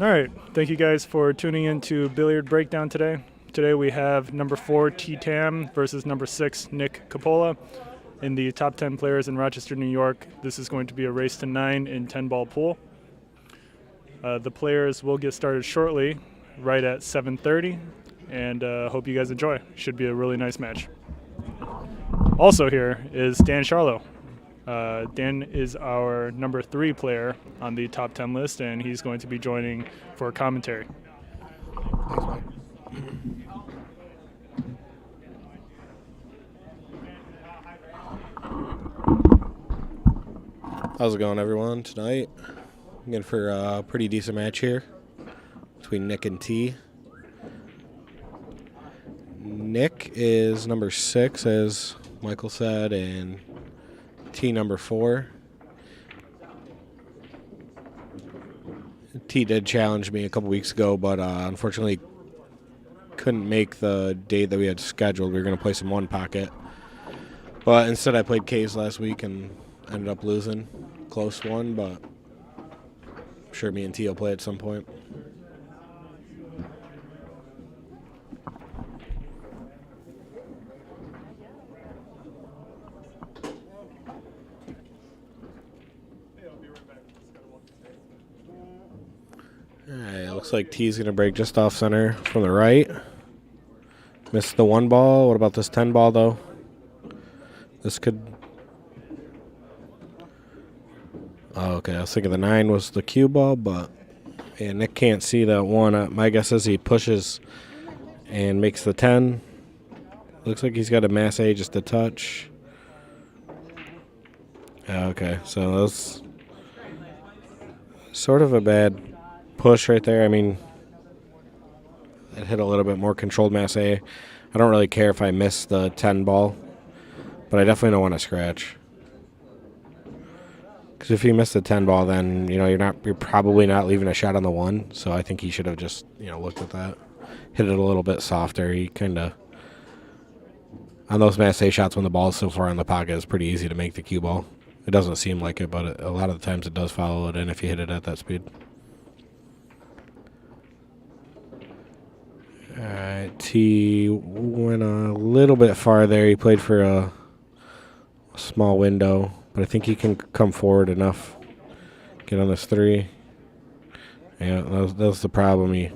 All right, thank you guys for tuning in to Billiard Breakdown today. Today we have number 4 Tham versus number 6 Nick Coppola in the top 10 players in Rochester, New York. This is going to be a race to 9 in 10-ball pool. The players will get started shortly, right at 7:30, and hope you guys enjoy. Should be a really nice match. Also here is Dan Charlo. Dan is our number 3 player on the top 10 list, and he's going to be joining for commentary. Thanks, Mike. How's it going, everyone? Tonight, I'm in for a pretty decent match here between Nick and T. Nick is number 6, as Michael said, and T number 4. T did challenge me a couple weeks ago, but unfortunately couldn't make the date that we had scheduled. We were going to play some one pocket, but instead I played K's last week and ended up losing. Close one, but I'm sure me and T will play at some point. Alright, looks like T's going to break just off center from the right. Missed the 1 ball. What about this 10 ball, though? This could... Oh, okay, I was thinking the 9 was the cue ball, but yeah, Nick can't see that 1. My guess is he pushes and makes the 10. Looks like he's got a mass A just a touch. Okay, so that was sort of a bad push right there. I mean, it hit a little bit more controlled mass A. I don't really care if I miss the 10 ball, but I definitely don't want to scratch. Because if you miss the 10 ball, then you're probably not leaving a shot on the 1. So I think he should have just looked at that, hit it a little bit softer. He kind of on those mass A shots when the ball's so far in the pocket, it's pretty easy to make the cue ball. It doesn't seem like it, but a lot of the times it does follow it in if you hit it at that speed. All right, T went a little bit far there. He played for a small window, but I think he can come forward enough. Get on this 3. Yeah, that was the problem. He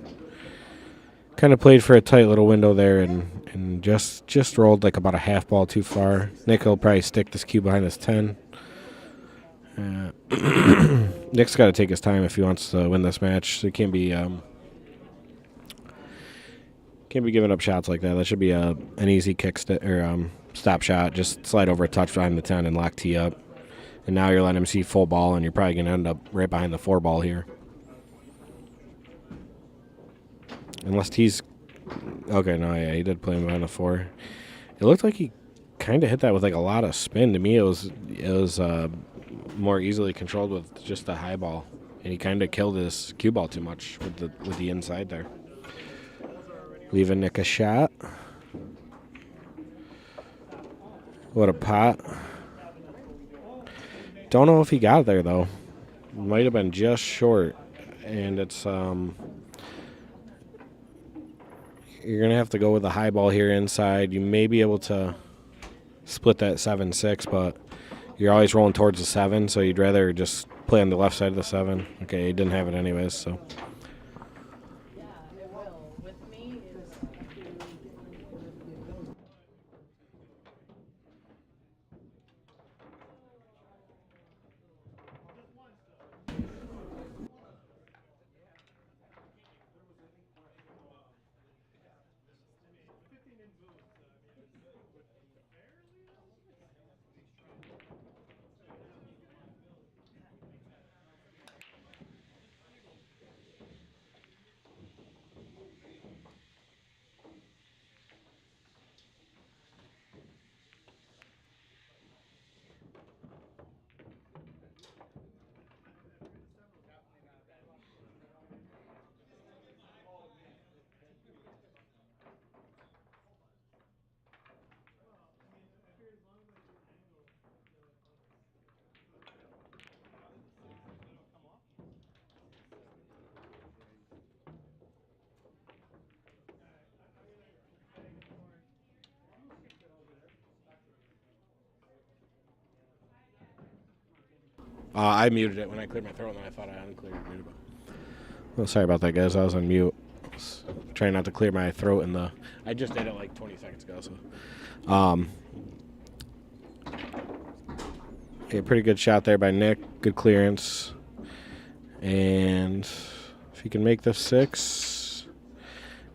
kind of played for a tight little window there and just rolled like about a half ball too far. Nick will probably stick this cue behind this 10. Nick's got to take his time if he wants to win this match. So he can't be giving up shots like that. That should be an easy kick or stop shot. Just slide over a touch behind the 10 and lock T up. And now you're letting him see full ball, and you're probably going to end up right behind the 4 ball here. Unless T's... Okay, no, yeah, he did play him behind the 4. It looked like he kind of hit that with like a lot of spin. To me, it was more easily controlled with just the high ball. And he kind of killed his cue ball too much with the inside there. Leaving Nick a shot. What a pot. Don't know if he got there, though. Might have been just short. And it's... You're going to have to go with the high ball here inside. You may be able to split that 7-6, but you're always rolling towards the 7, so you'd rather just play on the left side of the 7. Okay, he didn't have it anyways, so... I muted it when I cleared my throat, and then I thought I uncleared it. Well, sorry about that, guys. I was on mute. I was trying not to clear my throat I just did it like 20 seconds ago. So, yeah, pretty good shot there by Nick. Good clearance. And if he can make this 6,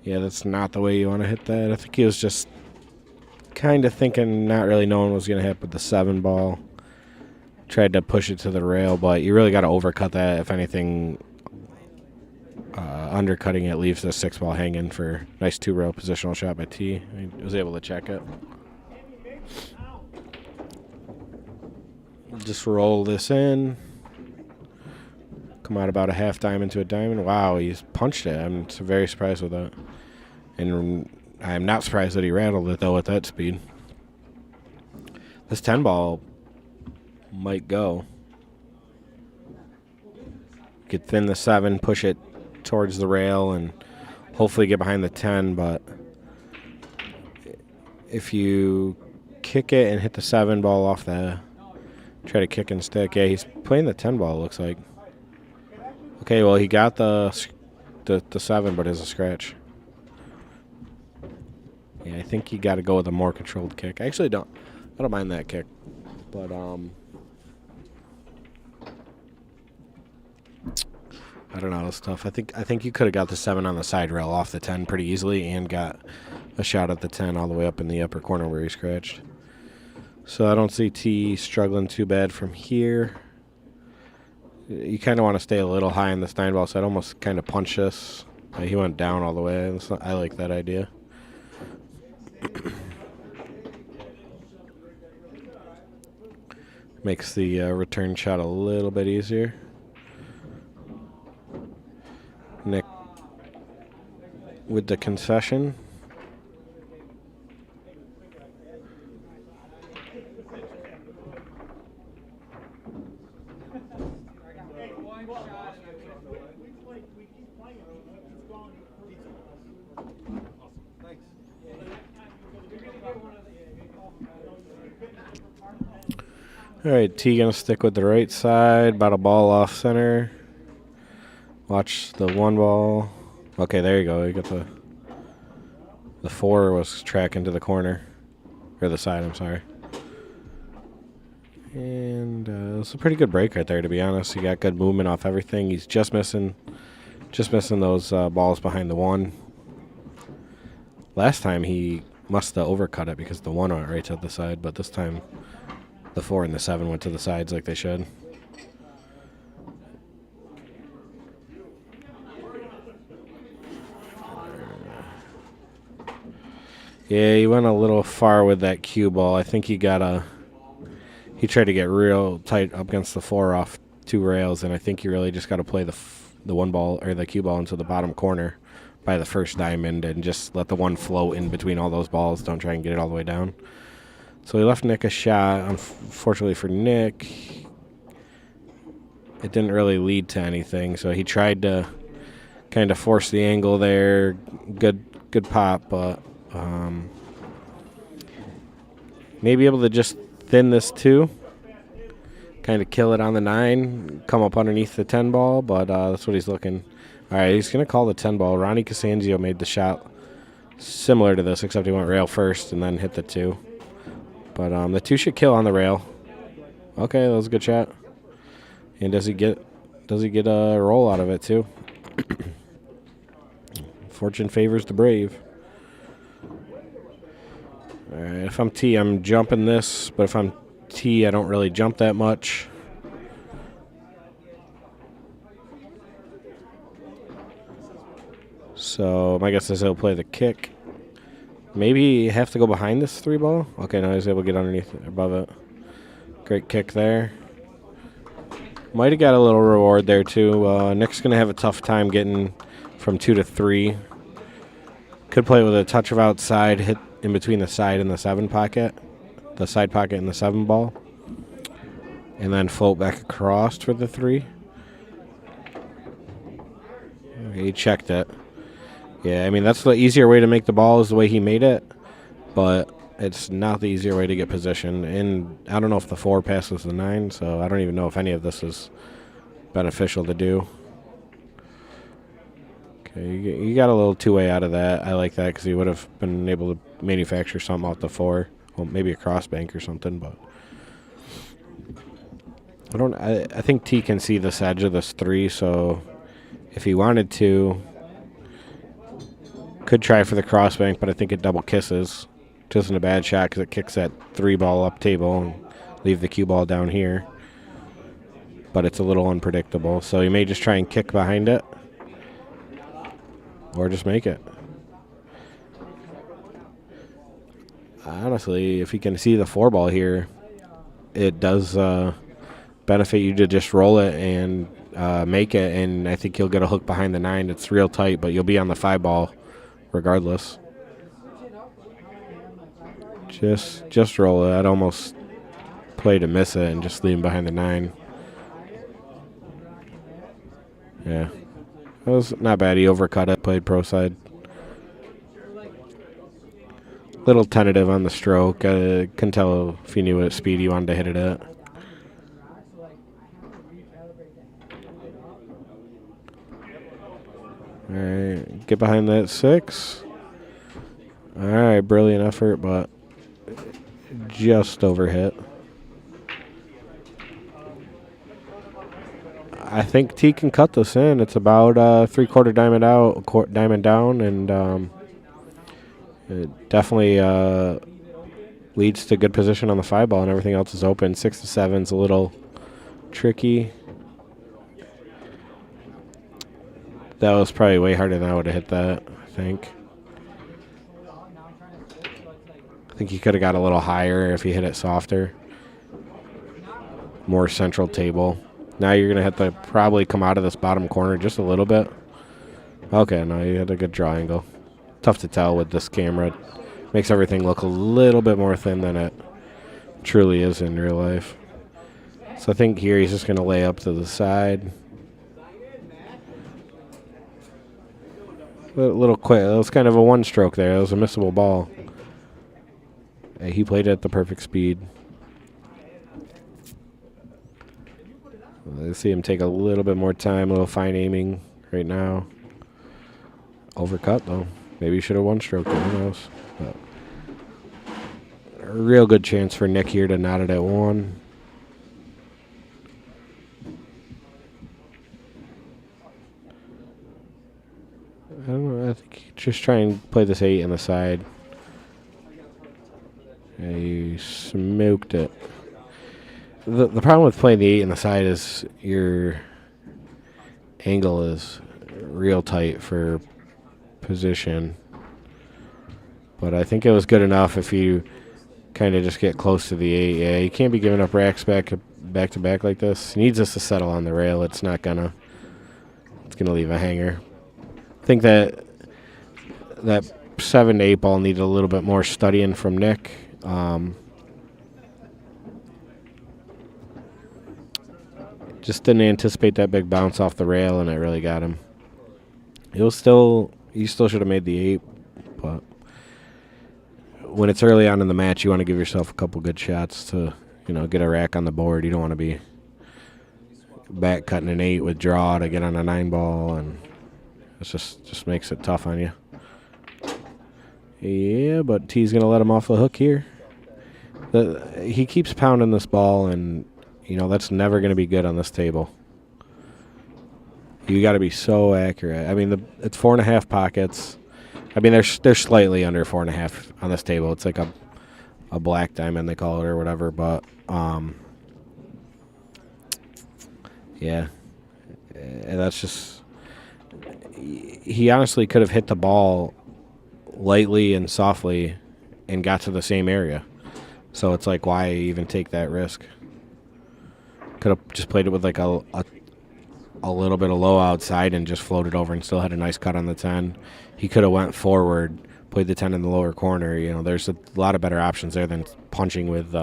yeah, that's not the way you want to hit that. I think he was just kind of thinking, not really knowing what was going to hit with the 7 ball. Tried to push it to the rail, but you really got to overcut that. If anything, undercutting it leaves the 6 ball hanging for a nice 2-rail positional shot by T. He was able to check it. Just roll this in. Come out about a half diamond to a diamond. Wow, he's punched it. I'm very surprised with that. And I'm not surprised that he rattled it, though, at that speed. This 10 ball might go. You could thin the 7, push it towards the rail, and hopefully get behind the 10, but if you kick it and hit the 7 ball off try to kick and stick. Yeah, he's playing the 10 ball, it looks like. Okay, well, he got the 7, but it's a scratch. Yeah, I think you got to go with a more controlled kick. I actually don't mind that kick, but I don't know. It's tough. I think you could have got the 7 on the side rail off the 10 pretty easily and got a shot at the 10 all the way up in the upper corner where he scratched. So I don't see T struggling too bad from here. You kind of want to stay a little high in this 9 ball, so I'd almost kind of punch this. He went down all the way. I like that idea. Makes the return shot a little bit easier. Nick with the concession. All right, T gonna stick with the right side, about a ball off center. Watch the 1 ball. Okay, there you go. You got the 4 was tracking to the corner, or the side. I'm sorry. And it's a pretty good break right there, to be honest. He got good movement off everything. He's just missing those balls behind the 1. Last time he must have overcut it because the 1 went right to the side, but this time the 4 and the 7 went to the sides like they should. Yeah, he went a little far with that cue ball. I think he tried to get real tight up against the 4 off 2 rails, and I think you really just got to play the 1 ball or the cue ball into the bottom corner by the first diamond and just let the 1 float in between all those balls. Don't try and get it all the way down. So he left Nick a shot. Unfortunately for Nick, it didn't really lead to anything, so he tried to kind of force the angle there. Good pop, but maybe able to just thin this 2, kind of kill it on the 9, come up underneath the 10 ball, but that's what he's looking. All right, he's going to call the 10 ball. Ronnie Casanzio made the shot similar to this, except he went rail first and then hit the 2. But the 2 should kill on the rail. Okay, that was a good shot. And does he get a roll out of it too? Fortune favors the brave. All right, if I'm T, I'm jumping this, but if I'm T, I don't really jump that much. So my guess is he'll play the kick. Maybe have to go behind this 3 ball. Okay, now he's able to get underneath it, above it. Great kick there. Might have got a little reward there too. Nick's going to have a tough time getting from 2 to 3. Could play with a touch of outside, hit in between the side and the 7 pocket. The side pocket and the 7 ball. And then float back across for the 3. Okay, he checked it. Yeah, I mean, that's the easier way to make the ball is the way he made it. But it's not the easier way to get position. And I don't know if the 4 passes the 9, so I don't even know if any of this is beneficial to do. Okay, you got a little two-way out of that. I like that because he would have been able to manufacture something off the 4. Well, maybe a cross bank or something, but I think T can see this edge of this 3, so if he wanted to, could try for the cross bank, but I think it double kisses. Which isn't a bad shot because it kicks that 3 ball up table and leave the cue ball down here. But it's a little unpredictable, so you may just try and kick behind it or just make it. Honestly, if you can see the 4 ball here, it does benefit you to just roll it and make it, and I think you'll get a hook behind the 9. It's real tight, but you'll be on the 5 ball regardless. Just roll it. I'd almost play to miss it and just leave him behind the 9. Yeah. That was not bad. He overcut it, played pro side. Little tentative on the stroke. Couldn't tell if he knew what speed he wanted to hit it at. All right. Get behind that 6. All right. Brilliant effort, but just overhit. I think T can cut this in. It's about 3/4 diamond out, diamond down, and it definitely leads to good position on the 5 ball, and everything else is open. 6 to 7's a little tricky. That was probably way harder than I would have hit that, I think. I think he could have got a little higher if he hit it softer. More central table. Now you're going to have to probably come out of this bottom corner just a little bit. Okay, no, you had a good draw angle. Tough to tell with this camera. Makes everything look a little bit more thin than it truly is in real life. So I think here he's just going to lay up to the side. A little quick. That was kind of a 1-stroke there. That was a missable ball. He played it at the perfect speed. Let's see him take a little bit more time, a little fine aiming right now. Overcut, though. Maybe he should have 1-stroked it. Who knows? But a real good chance for Nick here to knot it at 1. I don't know. I think just try and play this 8 on the side. Yeah, you smoked it. The problem with playing the 8 on the side is your angle is real tight for position. But I think it was good enough if you kind of just get close to the 8. Yeah, you can't be giving up racks back to back like this. He needs us to settle on the rail. It's gonna leave a hanger. I think that 7 to 8 ball needed a little bit more studying from Nick. Just didn't anticipate that big bounce off the rail, and it really got him. You still should have made the 8, but when it's early on in the match, you want to give yourself a couple good shots to, get a rack on the board. You don't want to be back cutting an 8 with draw to get on a 9 ball, and it just makes it tough on you. Yeah, but T's going to let him off the hook here. He keeps pounding this ball, and that's never going to be good on this table. You got to be so accurate. I mean, it's 4.5 pockets. I mean, they're slightly under 4.5 on this table. It's like a black diamond, they call it, or whatever. But yeah, and that's just. He honestly could have hit the ball lightly and softly and got to the same area. So it's like, why even take that risk? Could have just played it with like a little bit of low outside and just floated over and still had a nice cut on the 10. He could have went forward, played the 10 in the lower corner. There's a lot of better options there than punching with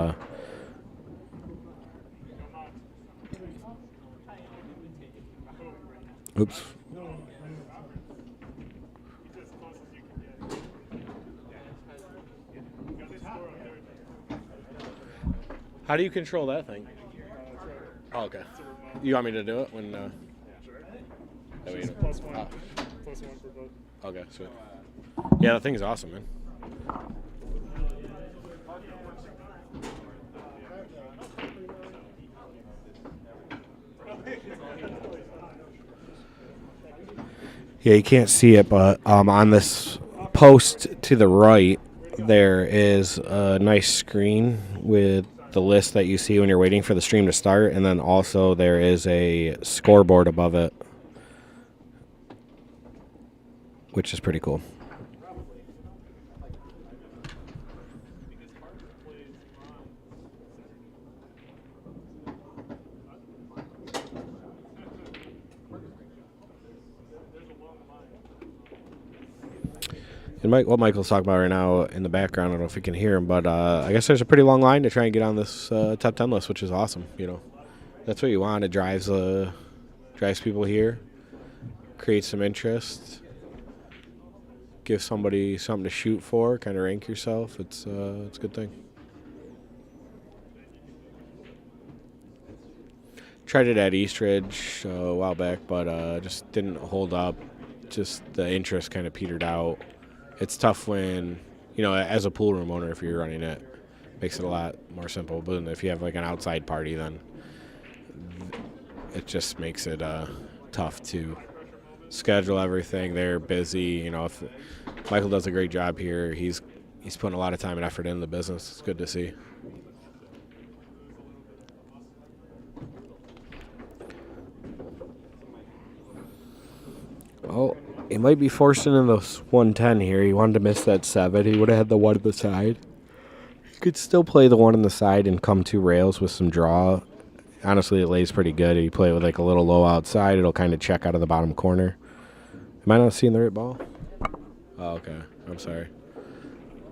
oops. How do you control that thing? Oh, okay. You want me to do it when? Plus one. Plus one for both. Okay, sweet. Yeah, that thing's awesome, man. Yeah, you can't see it, but on this post to the right, there is a nice screen with the list that you see when you're waiting for the stream to start, and then also there is a scoreboard above it, which is pretty cool. And what Michael's talking about right now in the background, I don't know if you can hear him, but I guess there's a pretty long line to try and get on this top 10 list, which is awesome. You know, that's what you want. It drives people here, creates some interest, gives somebody something to shoot for, kind of rank yourself. It's a good thing. Tried it at Eastridge a while back, but just didn't hold up. Just the interest kind of petered out. It's tough when, as a pool room owner, if you're running it, makes it a lot more simple. But if you have like an outside party, then it just makes it tough to schedule everything. They're busy. If Michael does a great job here, he's putting a lot of time and effort in the business. It's good to see. Oh, he might be forcing in the 110 here. He wanted to miss that 7. He would have had the 1 on the side. He could still play the 1 on the side and come 2 rails with some draw. Honestly, it lays pretty good. You play it with like a little low outside, it'll kind of check out of the bottom corner. Am I not seeing the right ball? Oh, okay. I'm sorry.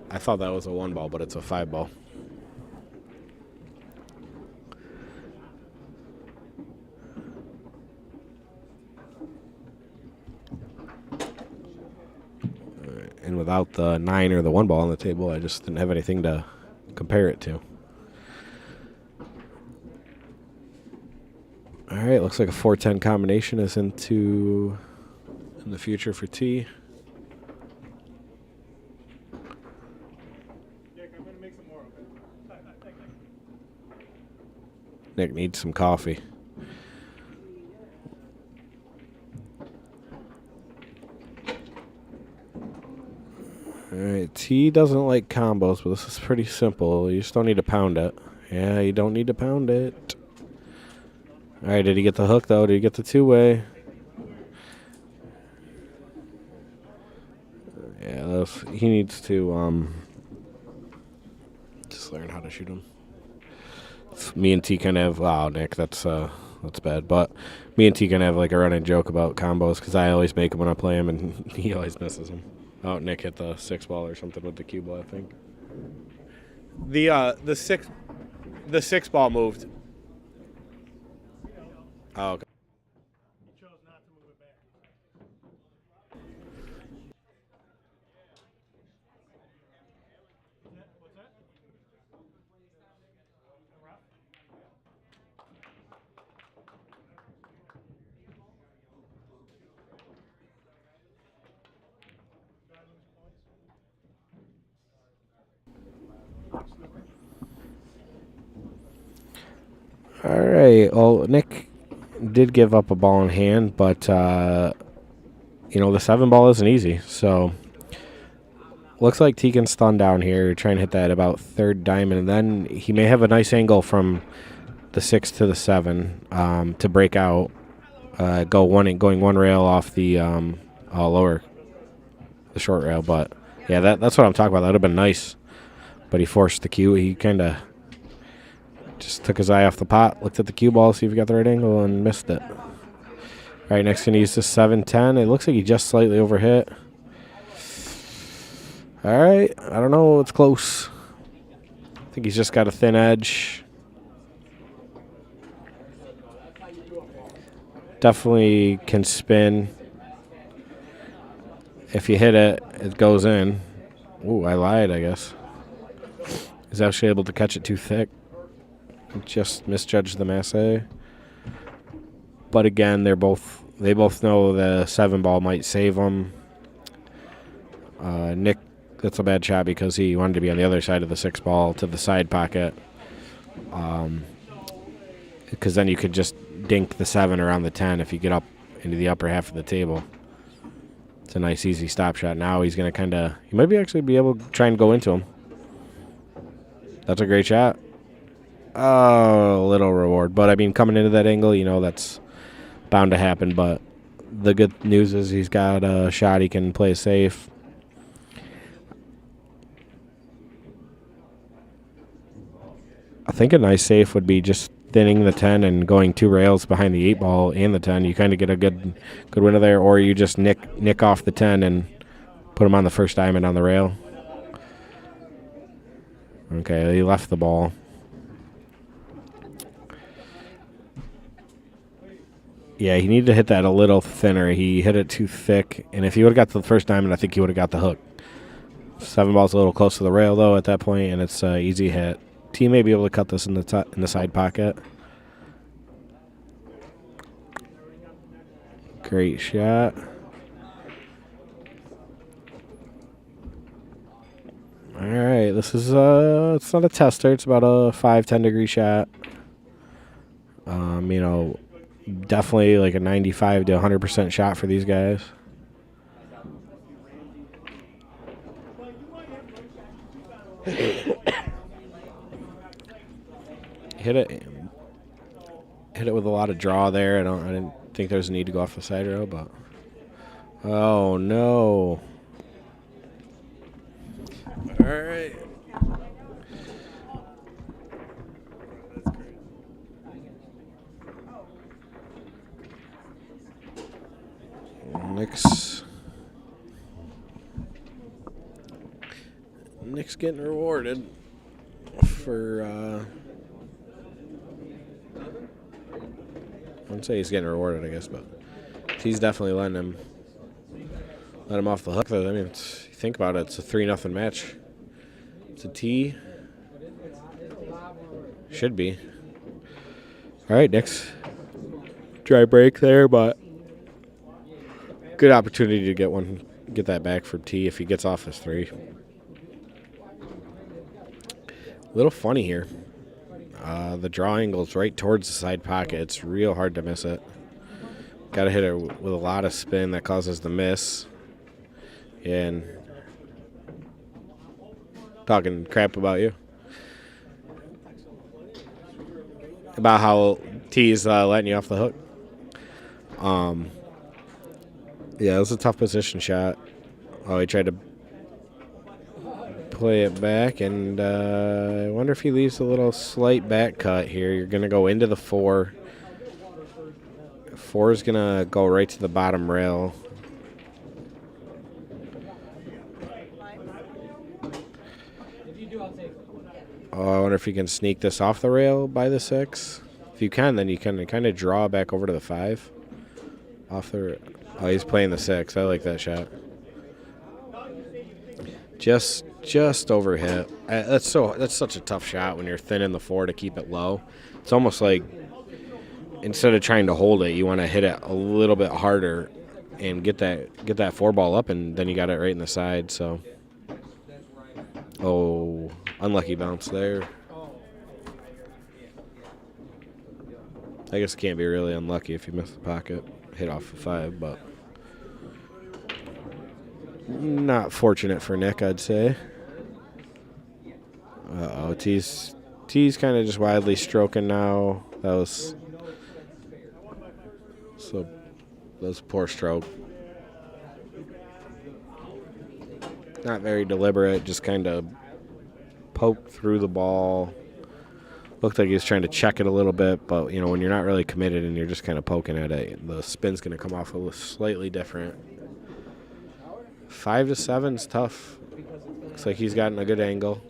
I thought that was a 1 ball, but it's a 5 ball. And without the 9 or the 1 ball on the table, I just didn't have anything to compare it to. All right, looks like a 4-10 combination is in the future for T. Nick needs some coffee. All right, T doesn't like combos, but this is pretty simple. You just don't need to pound it. Yeah, you don't need to pound it. All right, did he get the hook, though? Did he get the 2-way? Yeah, he needs to just learn how to shoot him. Me and T can have, wow, Nick, that's bad. But me and T can have like a running joke about combos because I always make him when I play him, and he always misses them. Oh, Nick hit the 6 ball or something with the cue ball, I think. The 6 ball moved. Oh, okay. All right. Well, Nick did give up a ball in hand, but, the 7 ball isn't easy. So, looks like Tegan's stunned down here, trying to hit that about 3rd diamond. And then he may have a nice angle from the 6 to the 7 to break out, going 1 rail off the the short rail. But, yeah, that's what I'm talking about. That would have been nice. But he forced the cue. He kind of just took his eye off the pot, looked at the cue ball, see if he got the right angle, and missed it. All right, next going to use the 7-10. It looks like he just slightly overhit. All right, I don't know. It's close. I think he's just got a thin edge. Definitely can spin. If you hit it, it goes in. Ooh, I lied, I guess. He's actually able to catch it too thick. just misjudged the masse. But again, they both know the 7 ball might save them. Nick, that's a bad shot because he wanted to be on the other side of the 6 ball to the side pocket. Because then you could just dink the 7 around the 10 if you get up into the upper half of the table. It's a nice, easy stop shot. Now he's going to he might actually be able to try and go into him. That's a great shot. Oh, a little reward. But, I mean, coming into that angle, that's bound to happen. But the good news is he's got a shot he can play safe. I think a nice safe would be just thinning the 10 and going 2 rails behind the 8 ball and the 10. You kind of get a good window there, or you just nick off the 10 and put him on the first diamond on the rail. Okay, he left the ball. Yeah, he needed to hit that a little thinner. He hit it too thick, and if he would have got to the first diamond, I think he would have got the hook. 7 ball's a little close to the rail, though, at that point, and it's an easy hit. T may be able to cut this in the side pocket. Great shot. All right, this is it's not a tester. It's about a 5-10 degree shot. Definitely like a 95 to 100% shot for these guys. Hit it with a lot of draw there. I didn't think there was a need to go off the side rail, but oh no. All right. Nick's getting rewarded for I wouldn't say he's getting rewarded, I guess, but he's definitely letting him off the hook. I mean, think about it. It's a 3-0 match. It's a T. Should be. All right, Nick's dry break there, but good opportunity to get that back for T if he gets off his 3. A little funny here. The draw angle's right towards the side pocket. It's real hard to miss it. Got to hit it with a lot of spin that causes the miss. And talking crap about you. About how T's letting you off the hook. Yeah, it was a tough position shot. Oh, he tried to play it back, and I wonder if he leaves a little slight back cut here. You're going to go into the 4. 4 is going to go right to the bottom rail. Oh, I wonder if you can sneak this off the rail by the 6. If you can, then you can kind of draw back over to the 5. Oh, he's playing the 6. I like that shot. Just overhit. That's such a tough shot when you're thin in the 4 to keep it low. It's almost like instead of trying to hold it, you want to hit it a little bit harder and get that 4 ball up, and then you got it right in the side. So, oh, unlucky bounce there. I guess it can't be really unlucky if you miss the pocket, hit off the 5, but not fortunate for Nick, I'd say. Uh-oh, T's kind of just wildly stroking now. That was a poor stroke. Not very deliberate, just kind of poked through the ball. Looked like he was trying to check it a little bit, but when you're not really committed and you're just kind of poking at it, the spin's going to come off a little slightly different. 5 to 7's tough. Looks like he's gotten a good angle.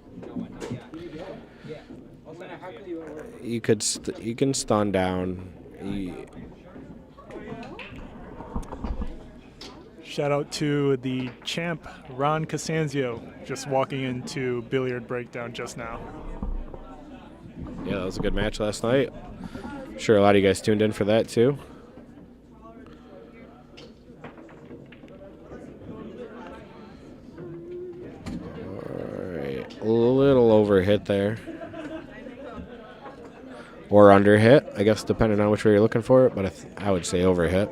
You can stun down. Shout out to the champ, Ron Casanzio, just walking into Billiard Breakdown just now. Yeah, that was a good match last night. Sure, a lot of you guys tuned in for that too. All right, a little overhit there. Or underhit, I guess, depending on which way you're looking for it, but I would say overhit.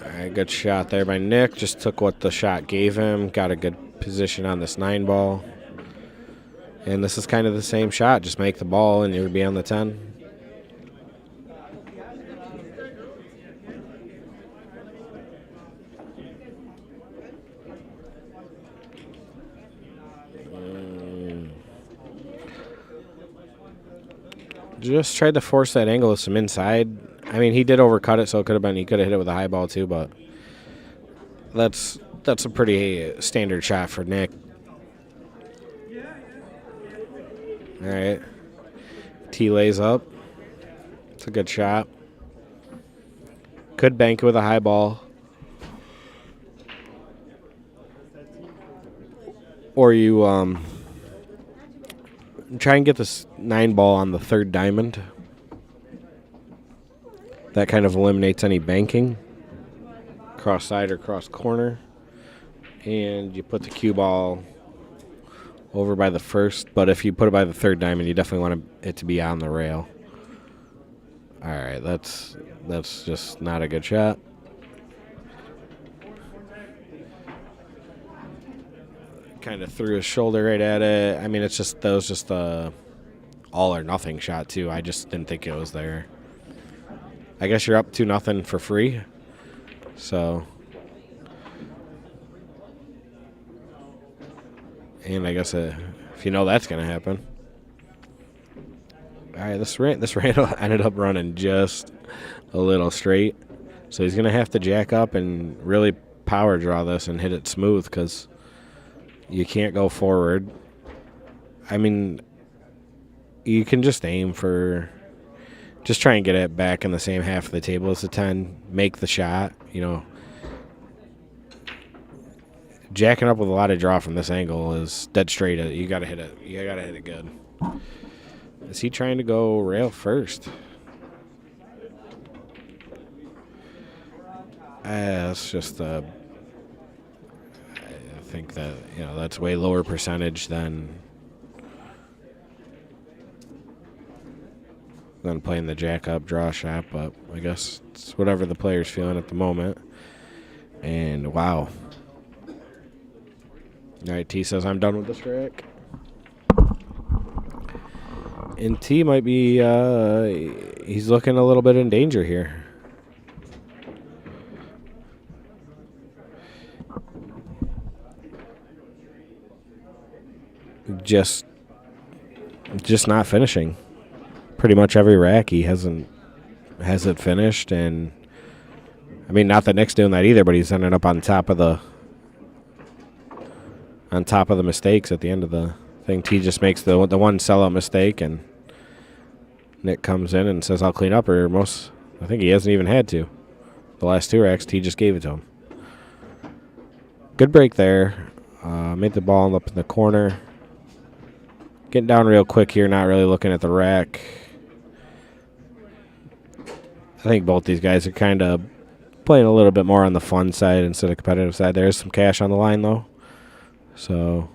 All right, good shot there by Nick. Just took what the shot gave him. Got a good position on this 9 ball. And this is kind of the same shot. Just make the ball and you'll be on the 10. Just tried to force that angle with some inside. I mean, he did overcut it, so he could have hit it with a high ball too, but that's a pretty standard shot for Nick. All right. T lays up. It's a good shot. Could bank it with a high ball. Or you try and get this 9 ball on the 3rd diamond. That kind of eliminates any banking. Cross side or cross corner. And you put the cue ball over by the 1st, but if you put it by the 3rd diamond, you definitely want it to be on the rail. All right, that's just not a good shot. Kind of threw his shoulder right at it. I mean, that was just a all or nothing shot too. I just didn't think it was there. I guess you're up 2-0 for free. So, and I guess if you know that's gonna happen. All right, this Randall ended up running just a little straight, so he's gonna have to jack up and really power draw this and hit it smooth because you can't go forward. I mean, you can just aim for, just try and get it back in the same half of the table as the 10. Make the shot, Jacking up with a lot of draw from this angle is dead straight. You got to hit it. You got to hit it good. Is he trying to go rail first? It's just I think that that's way lower percentage than playing the jack up draw shot, but I guess it's whatever the player's feeling at the moment. And wow. All right, T says I'm done with this trick. And T might be he's looking a little bit in danger here. Just not finishing. Pretty much every rack he hasn't finished, and I mean, not that Nick's doing that either, but he's ended up on top of the mistakes at the end of the thing. T just makes the one sellout mistake, and Nick comes in and says, "I'll clean up." I think he hasn't even had to. The last 2 racks, T just gave it to him. Good break there. Made the ball up in the corner. Getting down real quick here, not really looking at the rack. I think both these guys are kind of playing a little bit more on the fun side instead of competitive side. There's some cash on the line, though. So,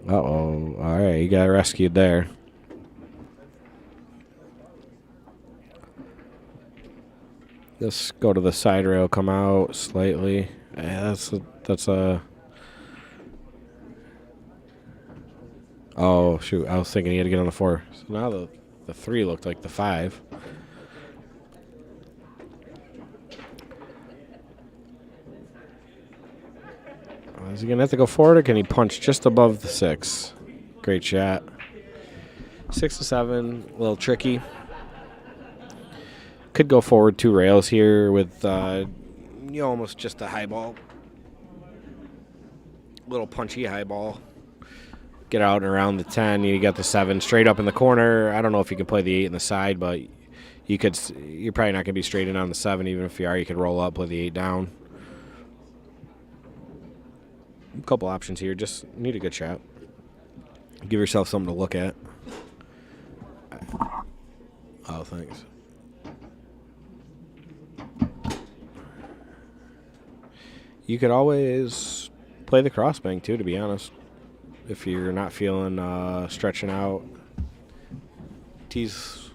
uh-oh. All right, you got rescued there. Let's go to the side rail, come out slightly. Yeah, that's a... Oh, shoot. I was thinking he had to get on the 4. So now the 3 looked like the 5. Is he going to have to go forward, or can he punch just above the 6? Great shot. 6 to 7, a little tricky. Could go forward 2 rails here with almost just a high ball. Little punchy high ball. Get out and around the 10. You got the 7 straight up in the corner. I don't know if you can play the 8 in the side, but You're probably not going to be straight in on the 7. Even if you are, you could roll up with the 8 down. A couple options here. Just need a good shot. Give yourself something to look at. Oh, thanks. You could always play the crossbank too, to be honest. If you're not feeling stretching out. T's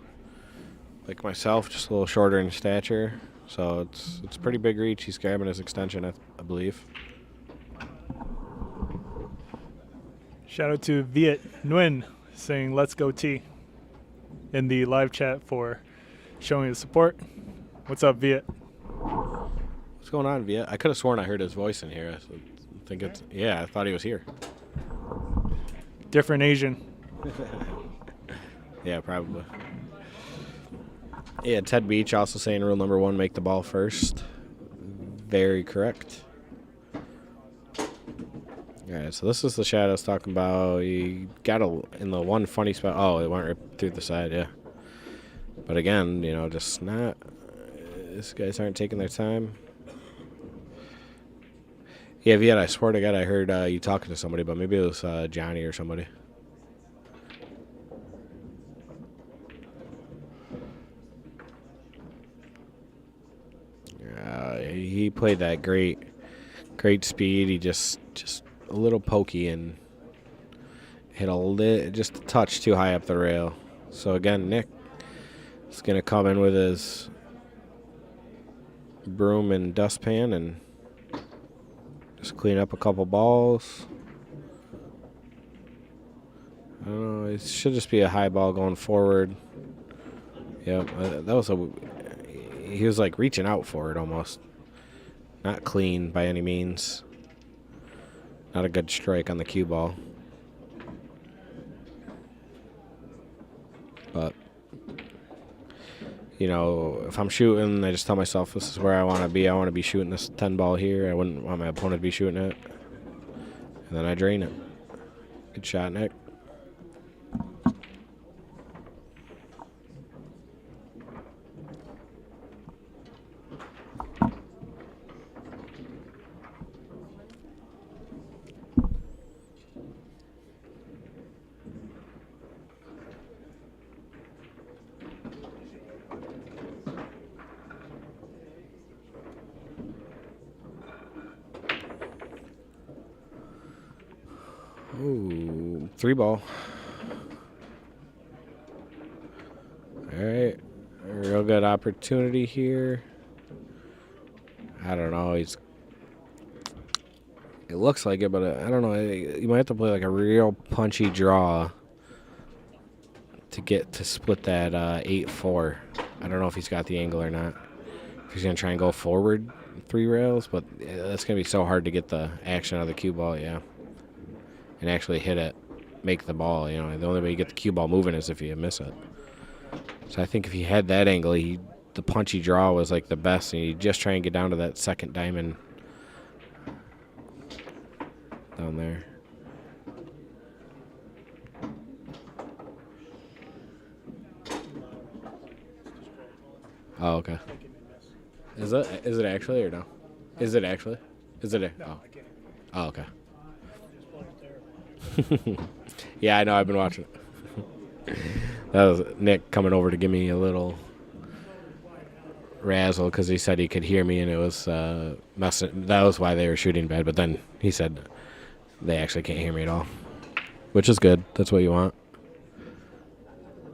like myself, just a little shorter in stature, so it's pretty big reach. He's grabbing his extension, I believe. Shout out to Viet Nguyen saying "Let's go T" in the live chat for showing his support. What's up, Viet? What's going on, Viet? I could have sworn I heard his voice in here. I think it's I thought he was here. Different Asian. Yeah, probably. Yeah, Ted Beach also saying rule number 1, make the ball first. Very correct. All right, so this is the shot I was talking about. He got in the one funny spot. Oh, it went right through the side, yeah. But again, just not. These guys aren't taking their time. Yeah, Viet, I swear to God, I heard you talking to somebody, but maybe it was Johnny or somebody. He played that great speed. He just a little pokey and hit just a touch too high up the rail. So again, Nick is going to come in with his broom and dustpan and just clean up a couple balls. I don't know. It should just be a high ball going forward. Yep, that was he was like reaching out for it almost. Not clean by any means. Not a good strike on the cue ball. But, if I'm shooting, I just tell myself this is where I want to be. I want to be shooting this 10 ball here. I wouldn't want my opponent to be shooting it. And then I drain it. Good shot, Nick. Ooh, 3 ball. All right. A real good opportunity here. I don't know. It looks like it, but I don't know. You might have to play like a real punchy draw to split that 8-4. I don't know if he's got the angle or not. If he's going to try and go forward 3 rails, but that's going to be so hard to get the action out of the cue ball, yeah. And actually hit it, make the ball. The only way you get the cue ball moving is if you miss it. So I think if he had that angle, the punchy draw was like the best, and you just try and get down to that second diamond down there. Oh, okay. Is it actually or no? Is it actually? Is it? Oh, okay. Yeah, I know. I've been watching it. That was Nick coming over to give me a little razzle because he said he could hear me, and it was messing. That was why they were shooting bad. But then he said they actually can't hear me at all, which is good. That's what you want.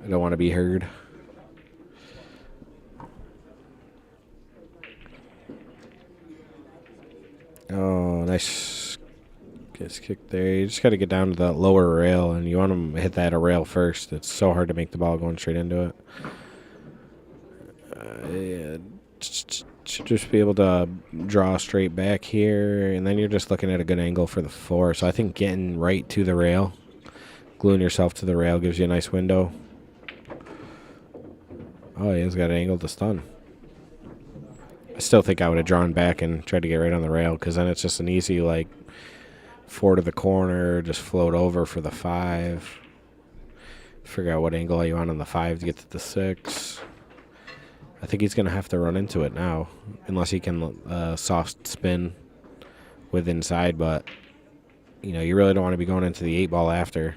I don't want to be heard. Oh, nice kick there. You just got to get down to that lower rail, and you want them to hit that a rail first. It's so hard to make the ball going straight into it. Yeah, should just be able to draw straight back here, and then you're just looking at a good angle for the 4. So I think getting right to the rail, gluing yourself to the rail gives you a nice window. Oh, he's got an angle to stun. I still think I would have drawn back and tried to get right on the rail, because then it's just an easy, 4 to the corner, just float over for the 5. Figure out what angle you want on the 5 to get to the 6. I think he's going to have to run into it now, unless he can soft spin with inside. But, you really don't want to be going into the 8 ball after,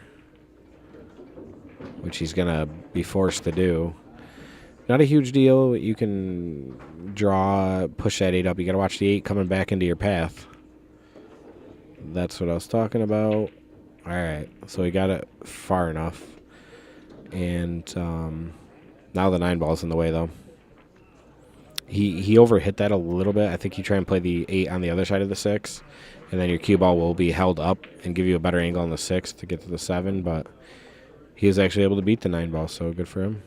which he's going to be forced to do. Not a huge deal. You can push that 8 up. You got to watch the 8 coming back into your path. That's what I was talking about. All right, so he got it far enough. And now the 9 ball's in the way, though. He overhit that a little bit. I think you try and play the 8 on the other side of the 6, and then your cue ball will be held up and give you a better angle on the 6 to get to the 7, but he was actually able to beat the 9 ball, so good for him.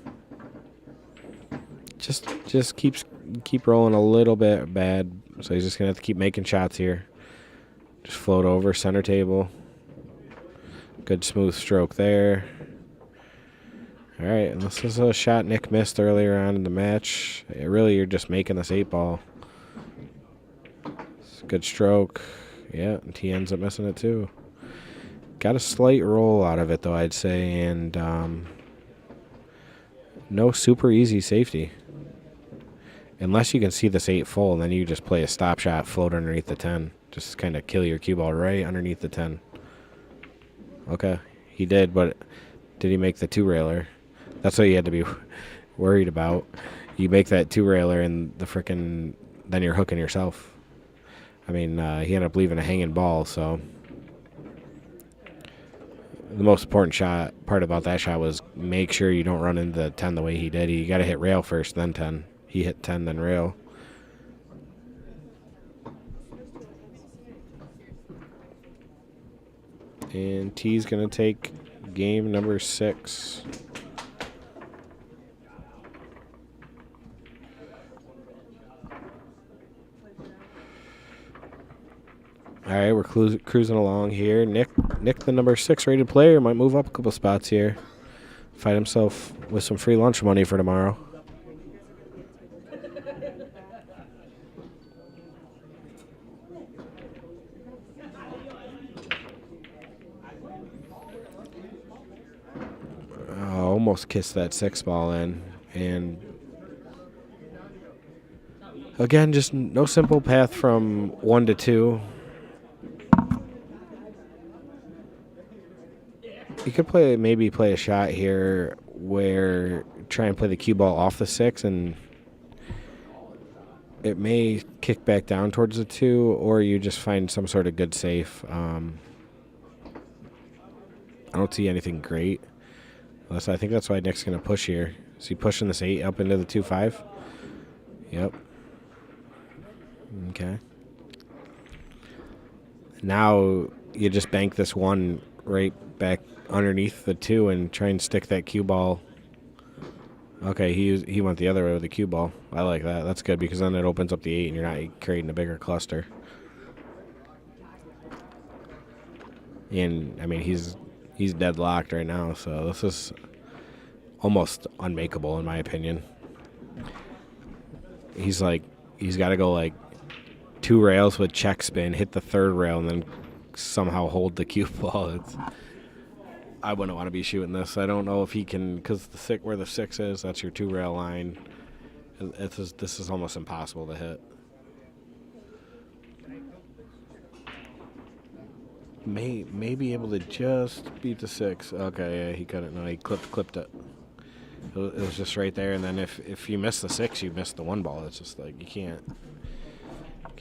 Just keep rolling a little bit bad, so he's just going to have to keep making shots here. Just float over, center table. Good smooth stroke there. All right, and this is a shot Nick missed earlier on in the match. Really, you're just making this 8 ball. It's a good stroke. Yeah, and he ends up missing it too. Got a slight roll out of it, though, I'd say, and no super easy safety. Unless you can see this 8 full, and then you just play a stop shot, float underneath the 10. Just kind of kill your cue ball right underneath the 10. Okay, he did, but did he make the 2-railer? That's what you had to be worried about. You make that 2-railer and then you're hooking yourself. I mean, he ended up leaving a hanging ball, so the most important part about that shot was make sure you don't run into the 10 the way he did. You got to hit rail first, then 10. He hit 10, then rail. And T's going to take game number 6. All right, we're cruising along here. Nick, the number 6 rated player, might move up a couple spots here. Find himself with some free lunch money for tomorrow. Almost kissed that 6 ball in, and again, just no simple path from 1 to 2. You could maybe play a shot here where try and play the cue ball off the 6, and it may kick back down towards the 2, or you just find some sort of good safe. I don't see anything great. So I think that's why Nick's going to push here. Is he pushing this 8 up into the 2-5? Yep. Okay. Now you just bank this 1 right back underneath the 2 and try and stick that cue ball. Okay, he went the other way with the cue ball. I like that. That's good because then it opens up the 8 and you're not creating a bigger cluster. And, I mean, he's deadlocked right now, so this is almost unmakeable in my opinion. He's got to go 2 rails with check spin, hit the 3rd rail, and then somehow hold the cue ball. I wouldn't want to be shooting this. I don't know if he can, because where the 6 is, that's your 2 rail line. This is almost impossible to hit. May be able to just beat the 6. Okay, yeah, he couldn't. No, he clipped it. It was just right there, and then if you miss the 6, you miss the 1 ball. It's just you can't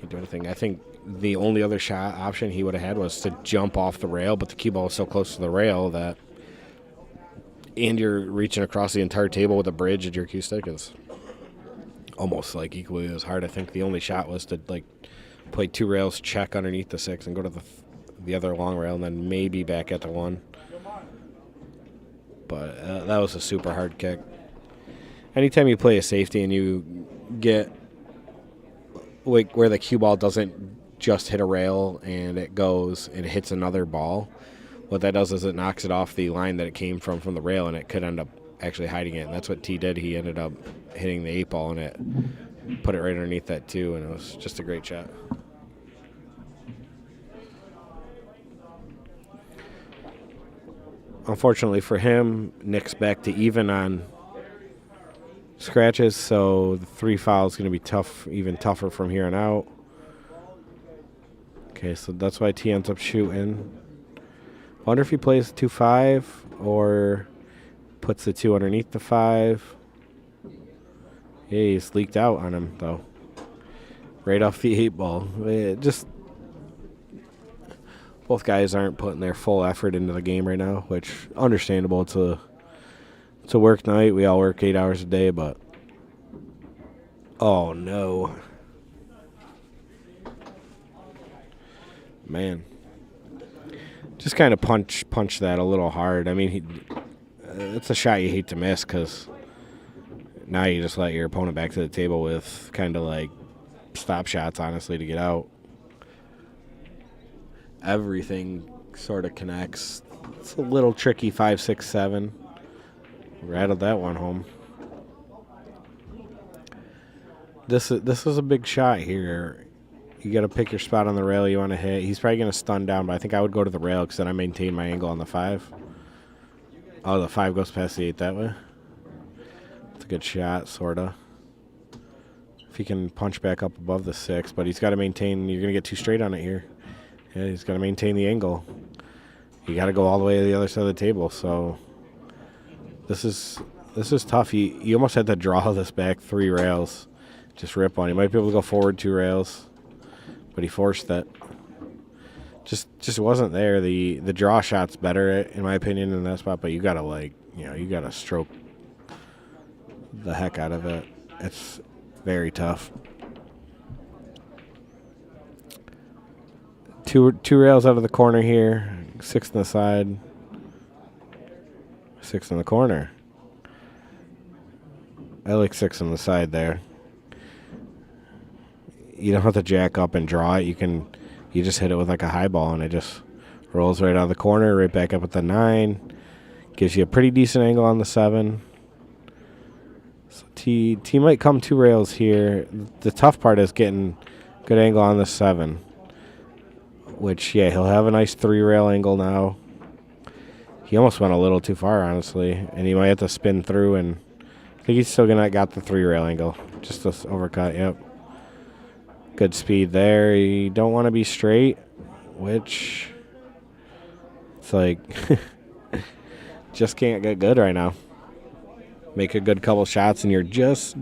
do anything. I think the only other shot option he would have had was to jump off the rail, but the cue ball is so close to the rail and you're reaching across the entire table with a bridge at your cue stick is almost equally as hard. I think the only shot was to play 2 rails, check underneath the 6, and go to the other long rail, and then maybe back at the 1. But that was a super hard kick. Anytime you play a safety and you get where the cue ball doesn't just hit a rail and it goes and hits another ball, what that does is it knocks it off the line that it came from the rail, and it could end up actually hiding it. And that's what T did. He ended up hitting the 8 ball, and it put it right underneath that 2, and it was just a great shot. Unfortunately for him, Nick's back to even on scratches, so the 3 foul is going to be tough, even tougher from here on out. Okay, so that's why T ends up shooting. Wonder if he plays 2-5 or puts the 2 underneath the 5. Yeah, he's leaked out on him, though. Right off the 8 ball. Both guys aren't putting their full effort into the game right now, which understandable. It's a work night. We all work 8 hours a day, but oh no, man, just kind of punch that a little hard. I mean, it's a shot you hate to miss because now you just let your opponent back to the table with kind of like stop shots, honestly, to get out. Everything sort of connects. It's a little tricky. 5, 6, 7. Rattled that one home. This is a big shot here. You got to pick your spot on the rail you want to hit. He's probably going to stun down, but I think I would go to the rail because then I maintain my angle on the 5. Oh, the 5 goes past the 8 that way. It's a good shot, sort of. If he can punch back up above the 6, but he's got to maintain. You're going to get too straight on it here. Yeah, he's got to maintain the angle. You got to go all the way to the other side of the table. So this is tough. You almost had to draw this back 3 rails. Just rip on. He might be able to go forward 2 rails, but he forced that. Just wasn't there. The draw shot's better, in my opinion, in that spot. But you gotta you gotta stroke the heck out of it. It's very tough. Two rails out of the corner here. 6 on the side. 6 in the corner. I like 6 on the side there. You don't have to jack up and draw it. You just hit it with like a high ball and it just rolls right out of the corner, right back up at the 9. Gives you a pretty decent angle on the 7. So T might come 2 rails here. The tough part is getting good angle on the 7. Which, yeah, he'll have a nice 3-rail angle now. He almost went a little too far, honestly. And he might have to spin through, and I think he's still going to got the 3-rail angle. Just this overcut, yep. Good speed there. You don't want to be straight, which it's like just can't get good right now. Make a good couple shots, and you're just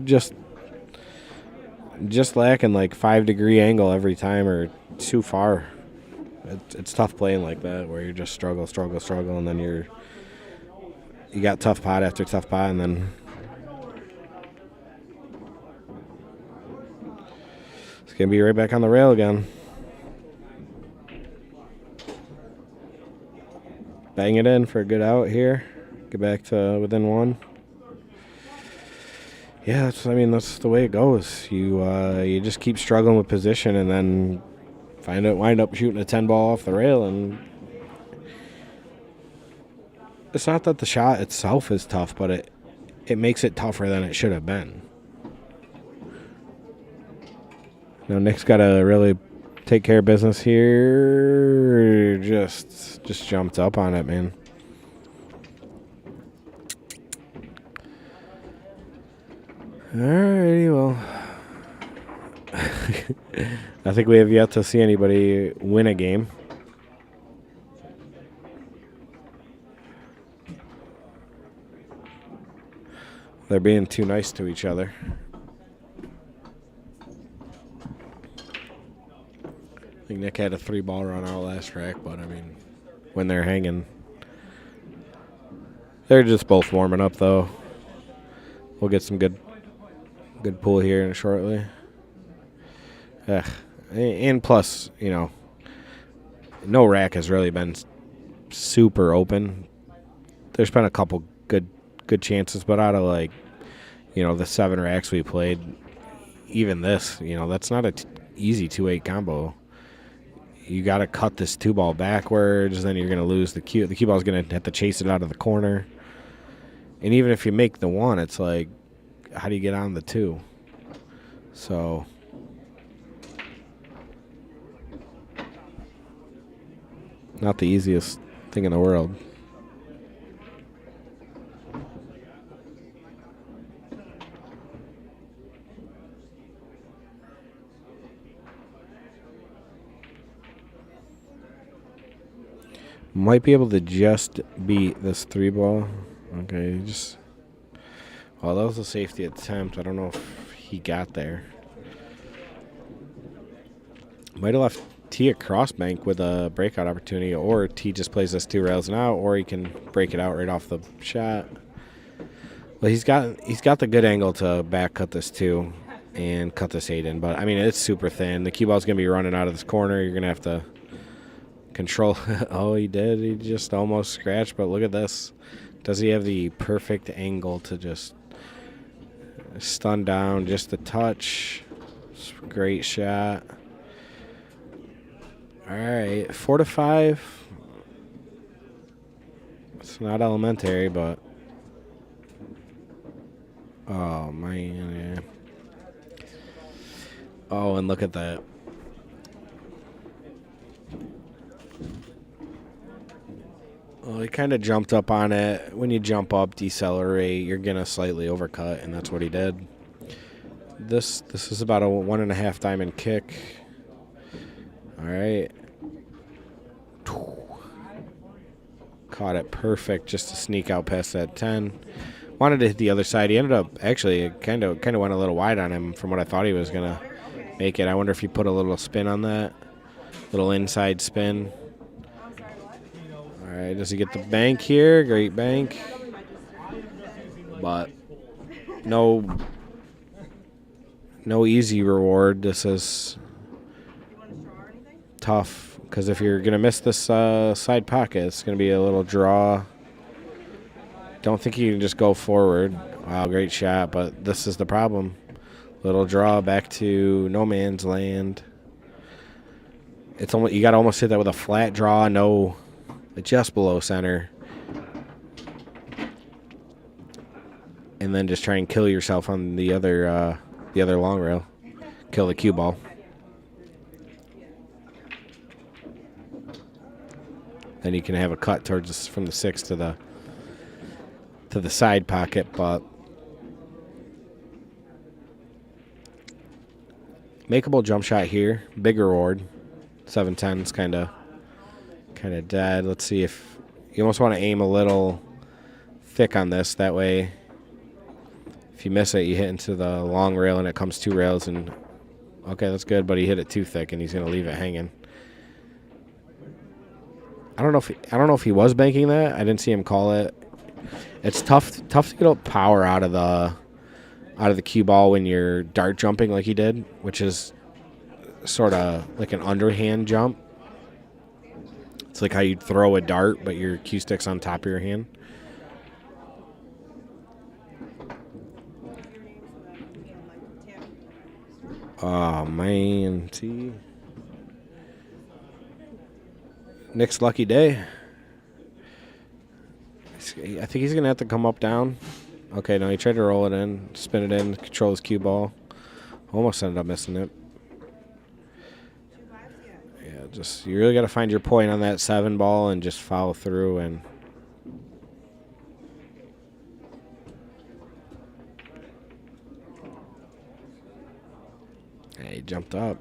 lacking like 5-degree angle every time or too far. It's tough playing like that where you just struggle, and then you got tough pot after tough pot, and then it's going to be right back on the rail again. Bang it in for a good out here. Get back to within 1. Yeah, that's the way it goes. You just keep struggling with position and then wind up shooting a 10 ball off the rail, and it's not that the shot itself is tough, but it makes it tougher than it should have been. Now Nick's got to really take care of business here. Just jumped up on it, man. Alrighty, well. I think we have yet to see anybody win a game. They're being too nice to each other. I think Nick had a 3-ball run our last rack, but when they're hanging, they're just both warming up though. We'll get some good pull here shortly. And plus, no rack has really been super open. There's been a couple good chances, but out of the 7 racks we played, even this, that's not an easy 2-8 combo. You got to cut this 2-ball backwards, then you're going to lose the cue. The cue ball's going to have to chase it out of the corner. And even if you make the 1, it's like, how do you get on the 2? So not the easiest thing in the world. Might be able to just beat this 3-ball. Okay, just... Well, that was a safety attempt. I don't know if he got there. Might have left T a cross bank with a breakout opportunity, or T just plays this 2 rails and out, or he can break it out right off the shot. But he's got the good angle to back cut this 2 and cut this 8 in. But, I mean, it's super thin. The cue ball's going to be running out of this corner. You're going to have to control. Oh, he did. He just almost scratched, but look at this. Does he have the perfect angle to just stun down just a touch? Great shot. All right, 4-5. It's not elementary, but oh man, yeah. Oh, and look at that. Well, he kind of jumped up on it. When you jump up, decelerate, you're gonna slightly overcut, and that's what he did. This is about a 1.5 diamond kick. All right. Caught it perfect just to sneak out past that 10. Wanted to hit the other side. He ended up actually kind of went a little wide on him from what I thought he was going to make it. I wonder if he put a little spin on that. Little inside spin. All right, does he get the bank here? Great bank. But no easy reward. This is tough. Because if you're going to miss this side pocket, it's going to be a little draw. Don't think you can just go forward. Wow, great shot, but this is the problem. Little draw back to no man's land. It's almost, you got to almost hit that with a flat draw, no, just below center. And then just try and kill yourself on the other long rail. Kill the cue ball. Then you can have a cut towards from the 6 to the side pocket, but makeable jump shot here, big reward. 7-10 is kind of dead. Let's see if you almost want to aim a little thick on this. That way, if you miss it, you hit into the long rail and it comes 2 rails. And okay, that's good, but he hit it too thick and he's going to leave it hanging. I don't know if he was banking that. I didn't see him call it. It's tough to get power out of the cue ball when you're dart jumping like he did, which is sort of like an underhand jump. It's like how you'd throw a dart, but your cue stick's on top of your hand. Oh man, see. Nick's lucky day. I think he's going to have to come up down. Okay, no, he tried to roll it in, spin it in, control his cue ball. Almost ended up missing it. Yeah, just you really got to find your point on that 7 ball and just follow through. And hey, he jumped up.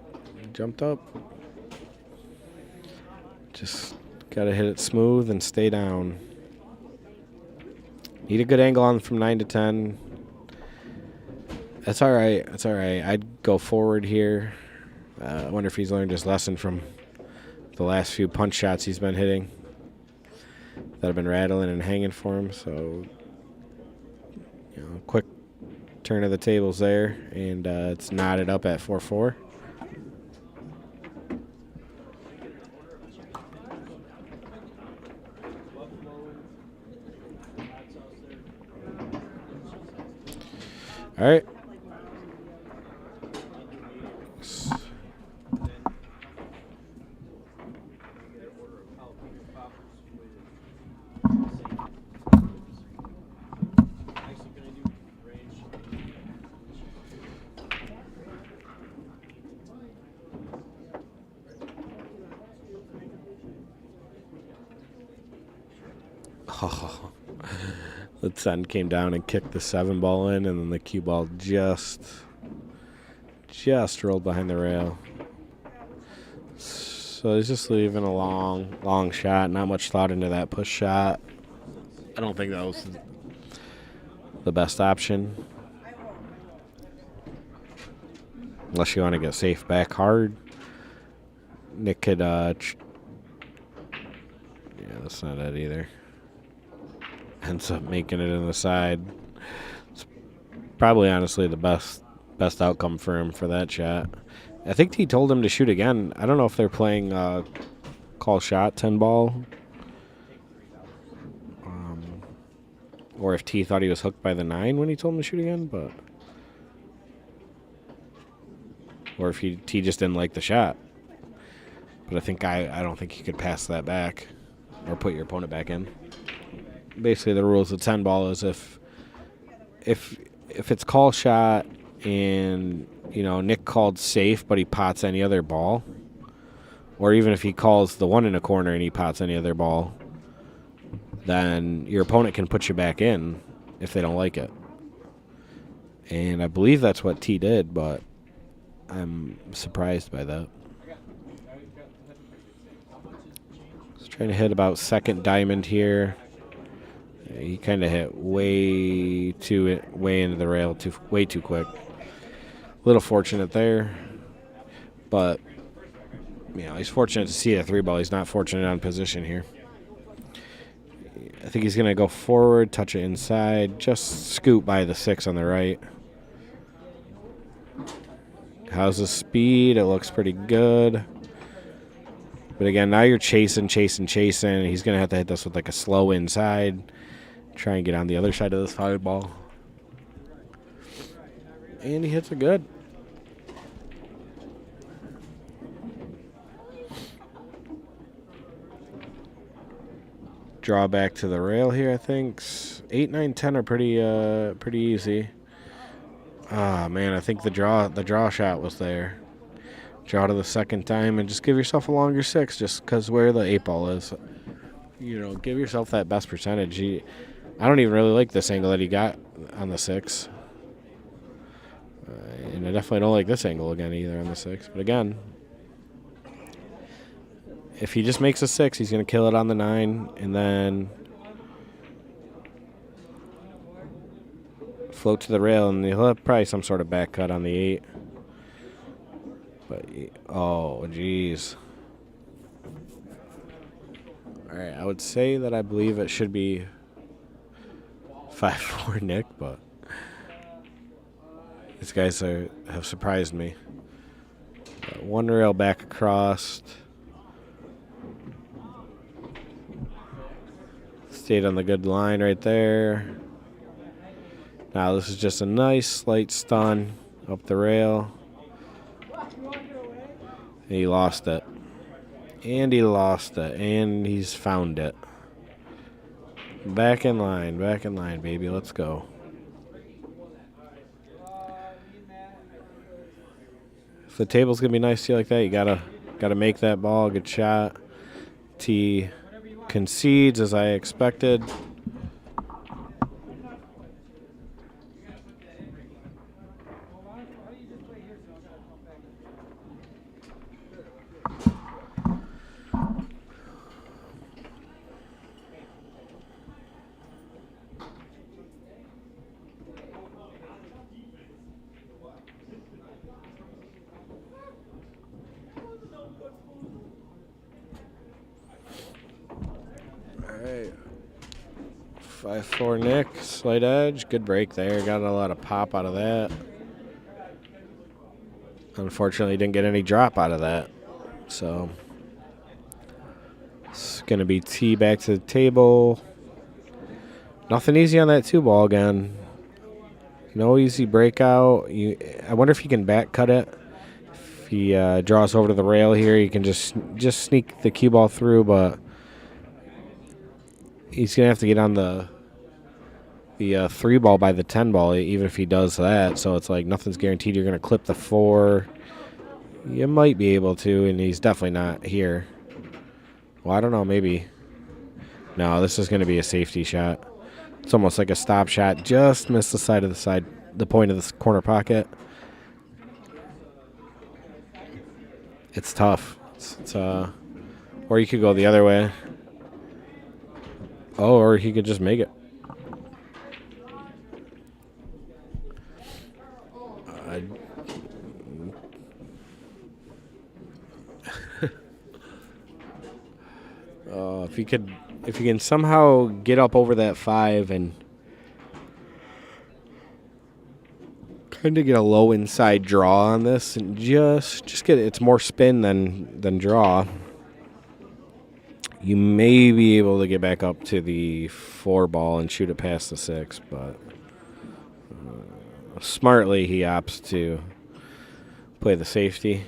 Just got to hit it smooth and stay down. Need a good angle on from 9 to 10. That's all right. I'd go forward here. I wonder if he's learned his lesson from the last few punch shots he's been hitting that have been rattling and hanging for him. So, quick turn of the tables there, and it's knotted up at 4-4. All right. Oh, the 10 came down and kicked the 7 ball in, and then the cue ball just rolled behind the rail. So he's just leaving a long shot. Not much thought into that push shot. I don't think that was the best option. Unless you want to get safe back hard. Nick could, yeah, that's not it either. Ends up making it in the side. It's probably, honestly, the best outcome for him for that shot. I think he told him to shoot again. I don't know if they're playing call shot 10 ball. Or if T thought he was hooked by the 9 when he told him to shoot again, but... Or if T just didn't like the shot. But I think I don't think you could pass that back or put your opponent back in. Basically, the rules of 10 ball is if it's call shot and, you know, Nick called safe but he pots any other ball, or even if he calls the one in a corner and he pots any other ball, then your opponent can put you back in if they don't like it. And I believe that's what T did, but I'm surprised by that. Just trying to hit about second diamond here. He kind of hit way into the rail way too quick. A little fortunate there, but you know, he's fortunate to see a 3 ball. He's not fortunate on position here. I think he's gonna go forward, touch it inside, just scoot by the 6 on the right. How's the speed? It looks pretty good. But again, now you're chasing. He's going to have to hit this with like a slow inside. Try and get on the other side of this 5 ball. And he hits it good. Draw back to the rail here, I think. 8, 9, 10 are pretty easy. Ah, man, I think the draw shot was there. Draw to the second time and just give yourself a longer 6 just because where the 8 ball is. You know, give yourself that best percentage. I don't even really like this angle that he got on the 6. And I definitely don't like this angle again either on the 6. But again, if he just makes a 6, he's going to kill it on the 9 and then float to the rail, and he'll have probably some sort of back cut on the 8. But, oh, jeez. All right, I would say that I believe it should be 5-4 Nick, but these guys have surprised me. One rail back across. Stayed on the good line right there. Now this is just a nice slight stun up the rail. And he lost it. And he's found it. Back in line, baby. Let's go. If the table's gonna be nice to you like that, you gotta make that ball. Good shot. T concedes as I expected. All right. 5-4 Nick, slight edge, good break there. Got a lot of pop out of that. Unfortunately, didn't get any drop out of that. So it's going to be T back to the table. Nothing easy on that 2 ball again. No easy breakout. I wonder if you can back cut it. If he draws over to the rail here, you can just sneak the cue ball through, but he's going to have to get on the 3 ball by the 10 ball, even if he does that. So it's like nothing's guaranteed. You're going to clip the 4. You might be able to, and he's definitely not here. Well, I don't know, maybe. No, this is going to be a safety shot. It's almost like a stop shot. Just missed the point of the corner pocket. It's tough. Or you could go the other way. Oh, or he could just make it. If you can somehow get up over that 5 and kind of get a low inside draw on this, and just get it's more spin than draw. You may be able to get back up to the 4 ball and shoot it past the 6, but smartly he opts to play the safety.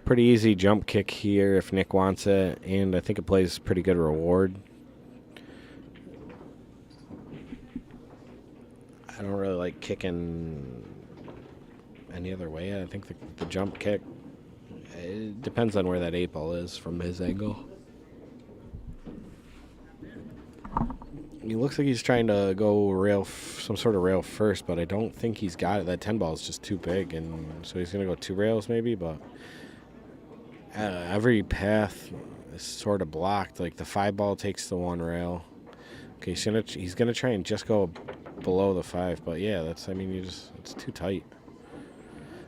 Pretty easy jump kick here if Nick wants it, and I think it plays pretty good reward. I don't really like kicking any other way. I think the jump kick, it depends on where that 8 ball is from his angle. He looks like he's trying to go some sort of rail first, but I don't think he's got it. That 10 ball is just too big, and so he's going to go 2 rails maybe, but every path is sort of blocked. Like the 5 ball takes the 1 rail. Okay, he's gonna try and just go below the 5, but yeah, it's too tight.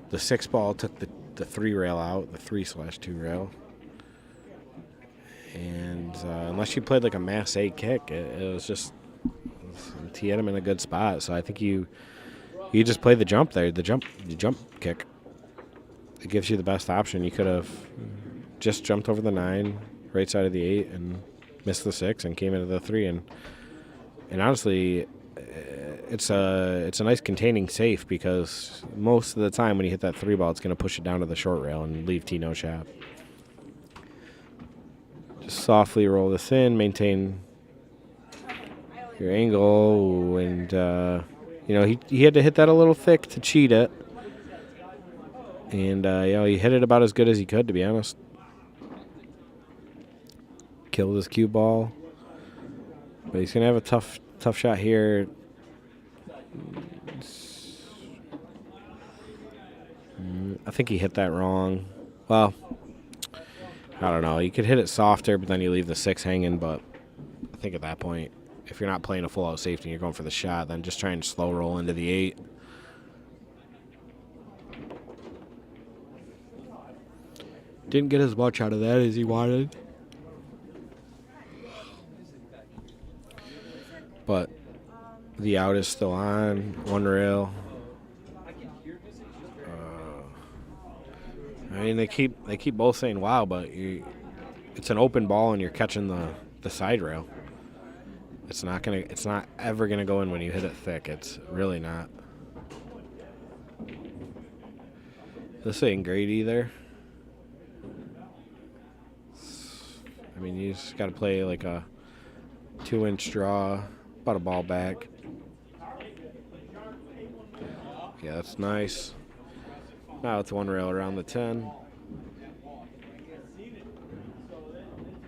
The 6 ball took the 3 rail out, the 3/2 rail, and unless you played like a mass 8 kick, it was just he had him in a good spot. So I think you just play the jump there, the jump kick. It gives you the best option. You could have just jumped over the 9, right side of the 8, and missed the 6 and came into the 3. And honestly, it's a nice containing safe because most of the time when you hit that 3 ball, it's going to push it down to the short rail and leave T no shot. Just softly roll this in, maintain your angle, and he had to hit that a little thick to cheat it. And, he hit it about as good as he could, to be honest. Killed his cue ball. But he's going to have a tough shot here. I think he hit that wrong. Well, I don't know. You could hit it softer, but then you leave the 6 hanging. But I think at that point, if you're not playing a full-out safety and you're going for the shot, then just try and slow roll into the 8. Didn't get as much out of that as he wanted. But the out is still on, 1 rail. They keep both saying wow, but it's an open ball and you're catching the side rail. It's not ever gonna go in when you hit it thick. It's really not. This ain't great either. You just got to play like a 2-inch draw, about a ball back. Yeah, that's nice. Now it's 1 rail around the 10.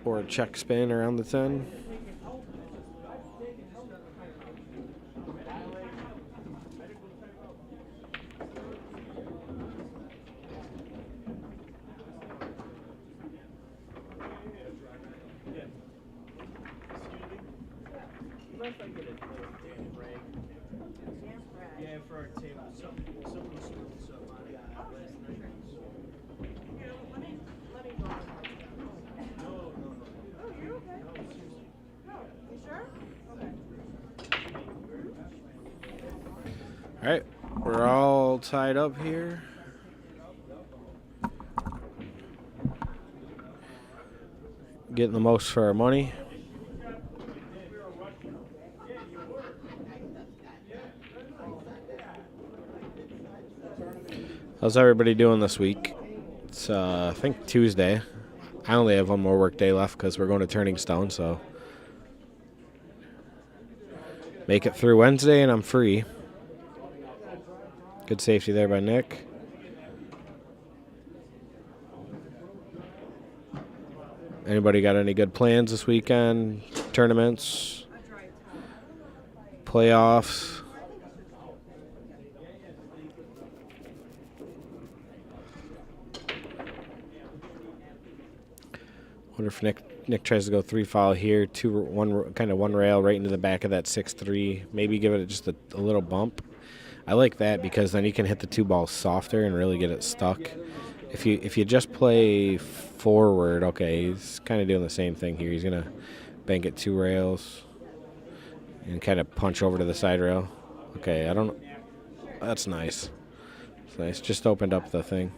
Or a check spin around the 10. All right, we're all tied up here. Getting the most for our money. How's everybody doing this week? It's, I think, Tuesday. I only have 1 more work day left because we're going to Turning Stone, so make it through Wednesday and I'm free. Good safety there by Nick. Anybody got any good plans this weekend? Tournaments? Playoffs? Wonder if Nick tries to go 3 foul here, one rail right into the back of that 6-3. Maybe give it just a little bump. I like that because then you can hit the 2 balls softer and really get it stuck. If you just play forward, okay, he's kind of doing the same thing here. He's gonna bank it 2 rails and kind of punch over to the side rail. Okay, that's nice. It's nice. Just opened up the thing.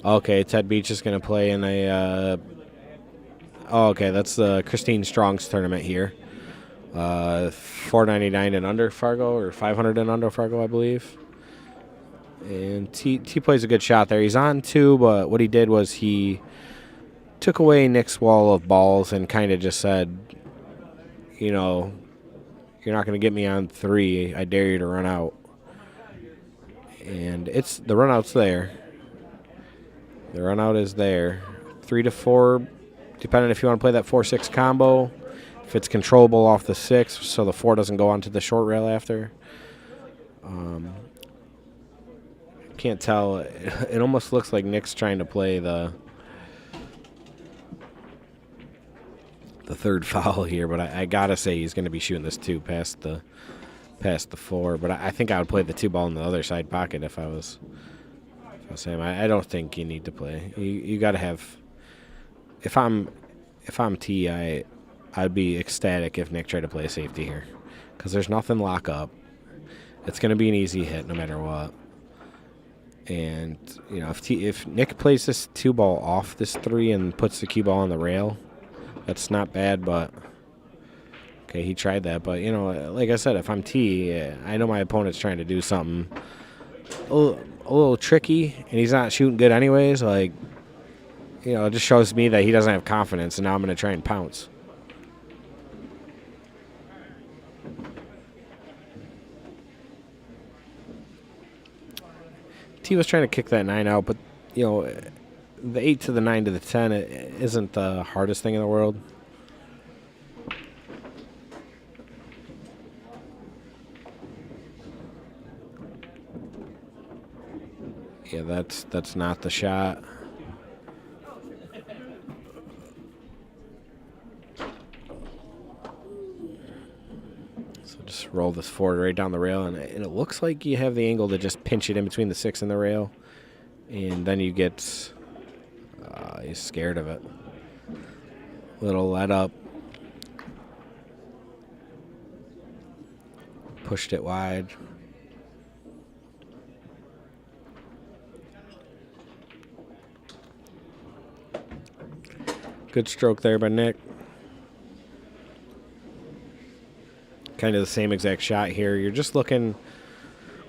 Okay, Ted Beach is gonna play in a. Okay, that's the Christine Strong's tournament here. 499 and under Fargo, or 500 and under Fargo, I believe. And T plays a good shot there. He's on 2, but what he did was he took away Nick's wall of balls and kind of just said, you know, you're not going to get me on 3. I dare you to run out. And the run out's there. The run out is there. 3 to 4, depending if you want to play that 4-6 combo. If it's controllable off the 6, so the 4 doesn't go onto the short rail after. Can't tell. It almost looks like Nick's trying to play the 3rd foul here, but I gotta say he's going to be shooting this 2 past the 4. But I think I would play the 2 ball in the other side pocket if I was him. I don't think you need to play. You got to have. If I'm T, I'd be ecstatic if Nick tried to play a safety here, because there's nothing lock up. It's going to be an easy hit no matter what. And you know, if Nick plays this 2 ball off this 3 and puts the cue ball on the rail, that's not bad. But okay, he tried that. But you know, like I said, if I'm T, I know my opponent's trying to do something a little tricky, and he's not shooting good anyways. Like, you know, it just shows me that he doesn't have confidence, and now I'm going to try and pounce. T was trying to kick that 9 out, but, you know, the 8 to the 9 to the 10 isn't the hardest thing in the world. Yeah, that's not the shot. Just roll this forward right down the rail, and it looks like you have the angle to just pinch it in between the 6 and the rail, and then you get you're scared of it. Little let up, pushed it wide. Good stroke there by Nick. Kind of the same exact shot here. You're just looking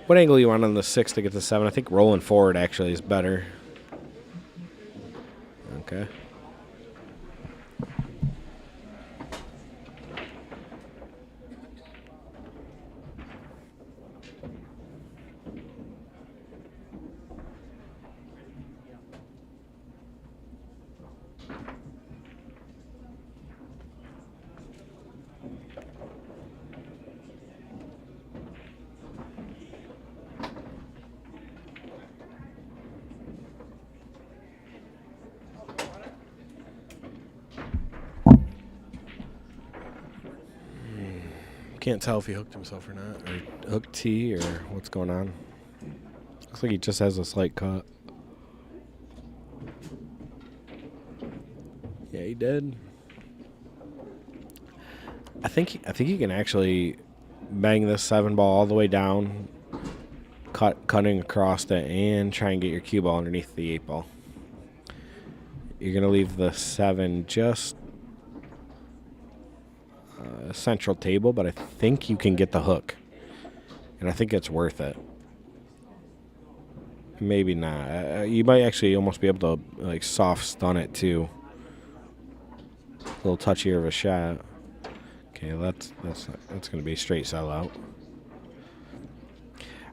what angle you want on the 6 to get the 7. I think rolling forward actually is better. Okay. Can't tell if he hooked himself or not, or hooked T, or what's going on. Looks like he just has a slight cut. Yeah, he did. I think you can actually bang this 7 ball all the way down, cutting across it, and try and get your cue ball underneath the 8 ball. You're gonna leave the 7 just central table, but I think you can get the hook, and I think it's worth it. Maybe not. You might actually almost be able to like soft stun it too. A little touchier of a shot. Okay, that's going to be a straight sellout.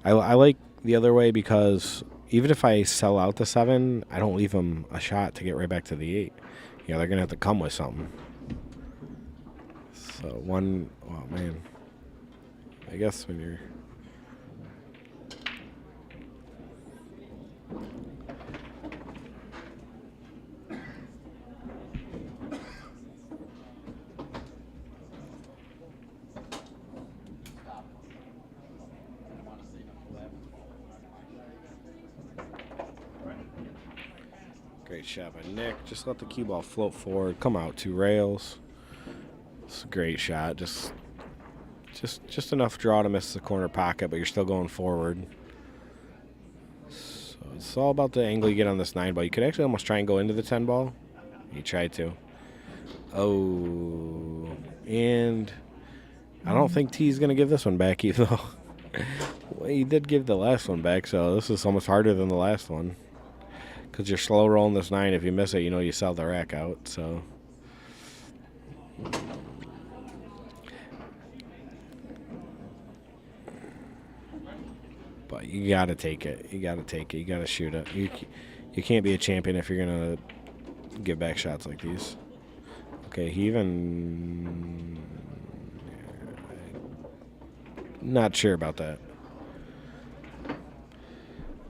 I like the other way because even if I sell out the 7, I don't leave them a shot to get right back to the 8. You know, they're going to have to come with something. So oh man, I guess when you're Great shot by Nick. Just let the cue ball float forward. Come out 2 rails. It's a great shot. Just enough draw to miss the corner pocket, but you're still going forward. So it's all about the angle you get on this 9 ball. You could actually almost try and go into the 10 ball. You tried to. Oh, and I don't think T's going to give this one back, even though well, he did give the last one back, so this is almost harder than the last one. Because you're slow rolling this 9. If you miss it, you know you sell the rack out, so. But you got to take it. You got to take it. You got to shoot it. You can't be a champion if you're going to give back shots like these. Okay, he even... Not sure about that.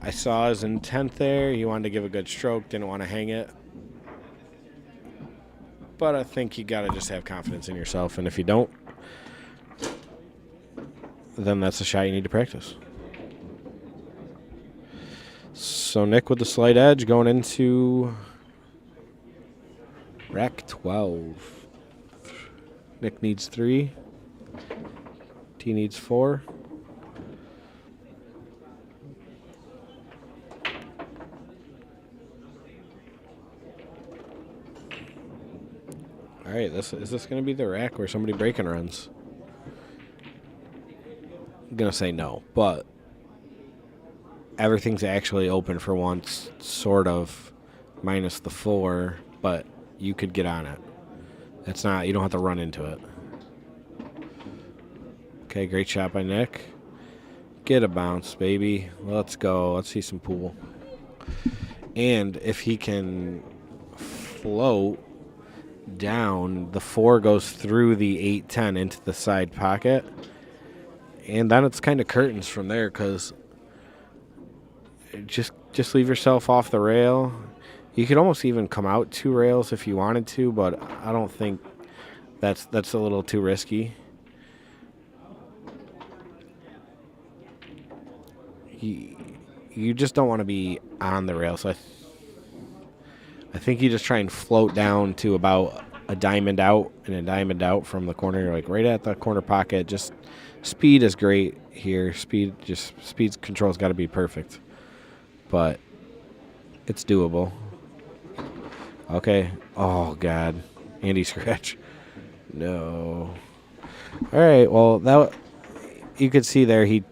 I saw his intent there. He wanted to give a good stroke, didn't want to hang it. But I think you got to just have confidence in yourself. And if you don't, then that's a shot you need to practice. So Nick with the slight edge going into rack 12. Nick needs 3. T needs 4. All right, is this going to be the rack where somebody breaking runs? I'm going to say no, but everything's actually open for once, sort of, minus the 4, but you could get on it. It's not, you don't have to run into it. Okay, great shot by Nick. Get a bounce, baby. Let's go. Let's see some pool. And if he can float down, the 4 goes through the 8-10 into the side pocket. And then it's kind of curtains from there because just leave yourself off the rail. You could almost even come out 2 rails if you wanted to, but I don't think that's a little too risky. You just don't want to be on the rail, so I think you just try and float down to about a diamond out and a diamond out from the corner. You're like right at the corner pocket. Just speed is great here. Speed control's got to be perfect, but it's doable. Okay. Oh God, Andy scratch. No. All right. Well, that you could see there he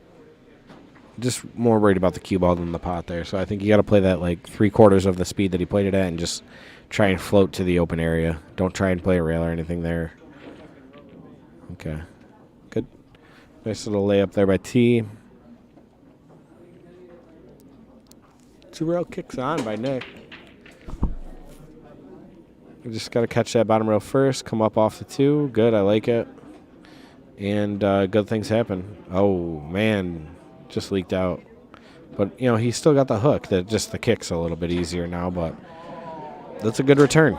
just more worried about the cue ball than the pot there. So I think you got to play that like 3/4 of the speed that he played it at and just try and float to the open area. Don't try and play a rail or anything there. Okay. Good. Nice little layup there by T. 2 rail kicks on by Nick. You just got to catch that bottom rail first. Come up off the 2. Good. I like it. And good things happen. Oh, man. Just leaked out. But, you know, he's still got the hook. Just the kick's a little bit easier now, but that's a good return.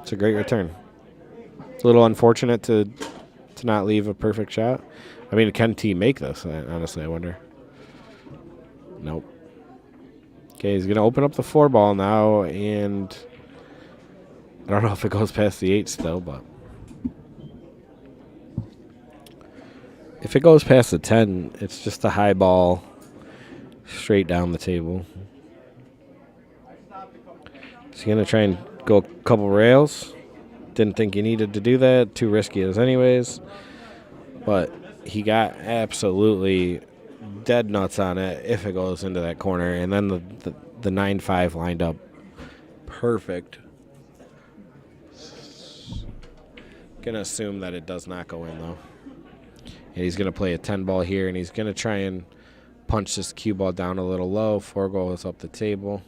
It's a great return. It's a little unfortunate to not leave a perfect shot. I mean, can T make this? Honestly, I wonder. Nope. Okay, he's going to open up the 4 ball now, and I don't know if it goes past the 8 still, but if it goes past the 10, it's just a high ball straight down the table. He's going to try and go a couple rails. Didn't think he needed to do that. Too risky as anyways. But he got absolutely dead nuts on it if it goes into that corner. And then the 9-5 lined up perfect. Going to assume that it does not go in, though. And he's going to play a 10 ball here, and he's going to try and punch this cue ball down a little low. 4 goes up the table.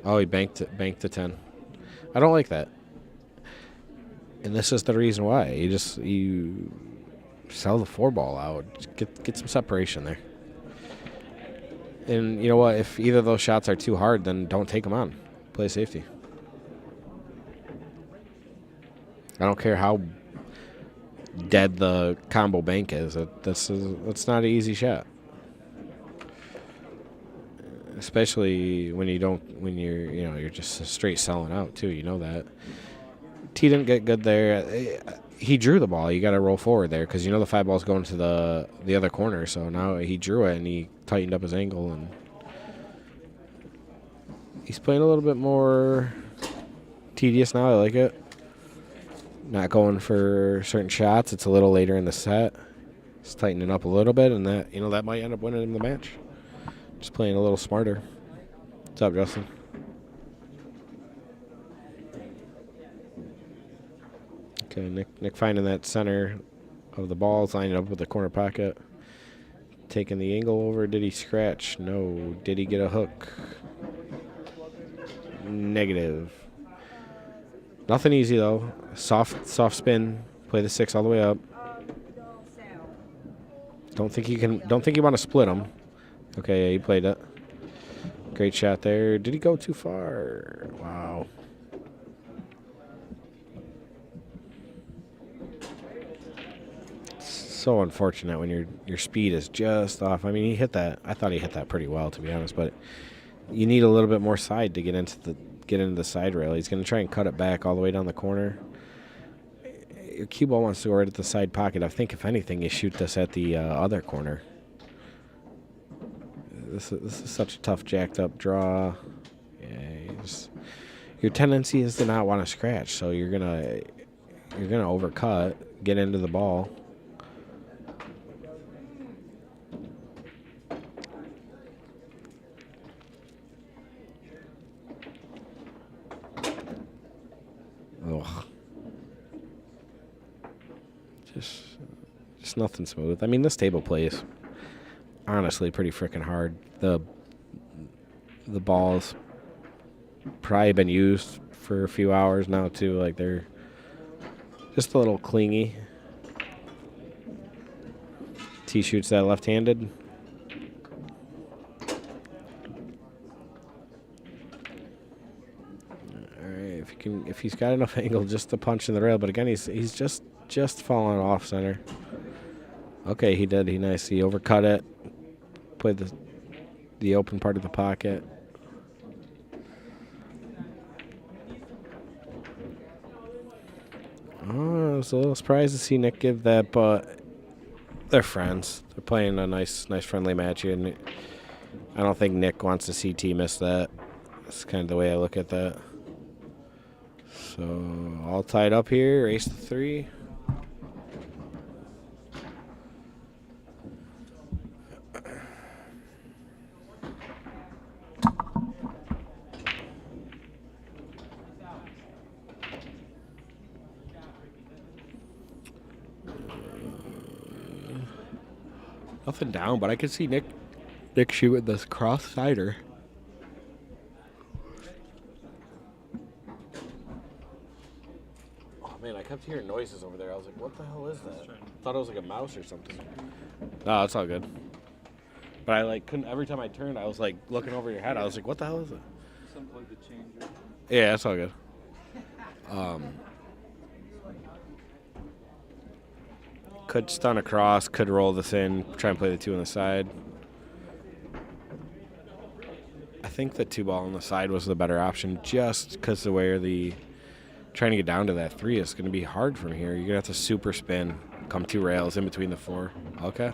Oh, he banked the 10. I don't like that. And this is the reason why. You sell the 4 ball out. Get some separation there. And you know what? If either of those shots are too hard, then don't take them on. Play safety. I don't care how dead the combo bank is. That's not an easy shot. especially when you're just straight selling out too. You know that. T didn't get good there. He drew the ball. You got to roll forward there because you know the 5 ball's going to the other corner. So now he drew it and he tightened up his angle and he's playing a little bit more tedious now. I like it. Not going for certain shots. It's a little later in the set. He's tightening up a little bit, and that might end up winning him the match. Just playing a little smarter. What's up, Justin? Okay, Nick finding that center of the ball, lining up with the corner pocket. Taking the angle over. Did he scratch? No. Did he get a hook? Negative. Nothing easy though. Soft spin. Play the 6 all the way up. Don't think you want to split him. Okay, yeah, he played it. Great shot there. Did he go too far? Wow. So unfortunate when your speed is just off. I mean, he hit that. I thought he hit that pretty well, to be honest, but you need a little bit more side to get into the side rail. He's going to try and cut it back all the way down the corner. Your cue ball wants to go right at the side pocket. I think, if anything, you shoot this at the other corner. This is such a tough jacked up draw. Yeah, your tendency is to not want to scratch, so you're gonna overcut, get into the ball. Ugh. Just nothing smooth. I mean, this table play is honestly pretty freaking hard. The ball's probably been used for a few hours now too. Like, they're just a little clingy. T shoots that left-handed. All right, if he's got enough angle just to punch in the rail, but again, he's just falling off center. Okay, he did. He overcut it. Played the open part of the pocket. Oh, I was a little surprised to see Nick give that, but they're friends. They're playing a nice friendly match here, and I don't think Nick wants to see T miss that. That's kind of the way I look at that. So all tied up here. Ace to 3. Nothing down, but I could see Nick shooting this cross-sider. Oh, man, I kept hearing noises over there. I was like, what the hell is that? I thought it was like a mouse or something. No, it's all good. But I couldn't, every time I turned, I was looking over your head. I was like, what the hell is it? Something like the changer. Yeah, that's all good. Could stun across, could roll this in, try and play the 2 on the side. I think the 2 ball on the side was the better option just because of where trying to get down to that 3 is going to be hard from here. You're going to have to super spin, come 2 rails in between the 4. Okay.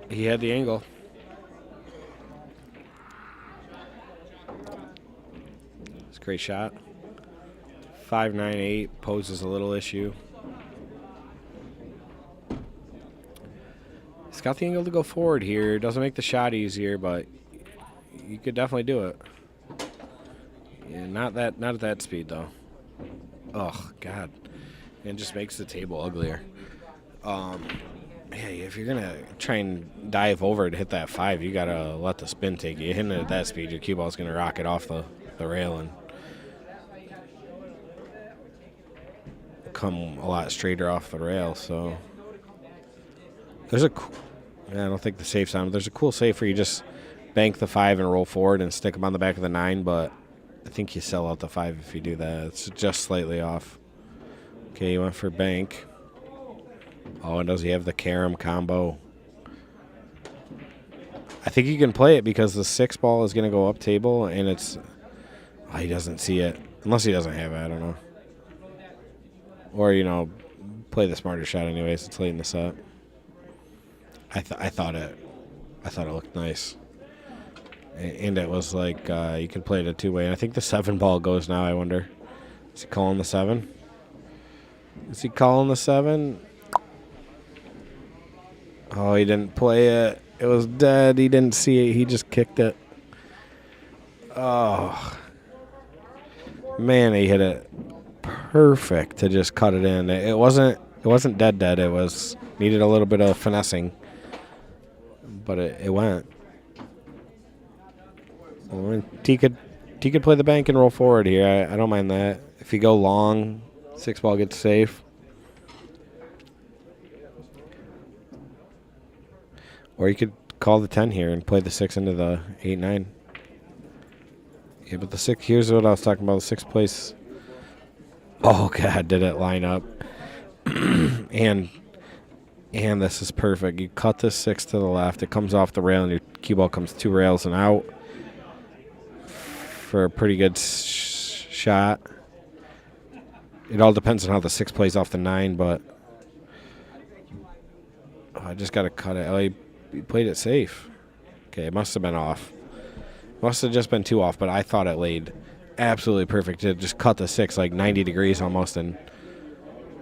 He had the angle. It's a great shot. 5-9-8 poses a little issue. He's got the angle to go forward here. Doesn't make the shot easier, but you could definitely do it. Yeah, not at that speed though. Oh God, it just makes the table uglier. Yeah, if you're gonna try and dive over to hit that 5, you gotta let the spin take you. Hitting it at that speed, your cue ball's gonna rocket off the rail and come a lot straighter off the rail. So there's I don't think the safe's on, but there's a cool safe where you just bank the 5 and roll forward and stick them on the back of the 9, but I think you sell out the 5 if you do that. It's just slightly off. Okay, you went for bank. Oh, and does he have the carom combo? I think you can play it because the 6 ball is going to go up table, and it's... Oh, he doesn't see it. Unless he doesn't have it, I don't know. Or, play the smarter shot anyways. It's late in the set. I thought it looked nice. And it was like you could play it a two-way. And I think the 7 ball goes now, I wonder. Is he calling the 7? Is he calling the 7? Oh, he didn't play it. It was dead. He didn't see it. He just kicked it. Oh. Man, he hit it perfect to just cut it in. It wasn't dead. It was needed a little bit of finessing. But it went. Well, T could play the bank and roll forward here. I don't mind that. If you go long, 6 ball gets safe. Or you could call the 10 here and play the 6 into the 8-9. Yeah, but the 6, here's what I was talking about. The 6th place. Oh, God, did it line up. and this is perfect. You cut the 6 to the left. It comes off the rail, and your cue ball comes 2 rails and out for a pretty good shot. It all depends on how the 6 plays off the 9, but I just got to cut it. Oh, he played it safe. Okay, it must have been off. Must have just been 2 off, but I thought it laid absolutely perfect. It just cut the 6 like 90 degrees almost, and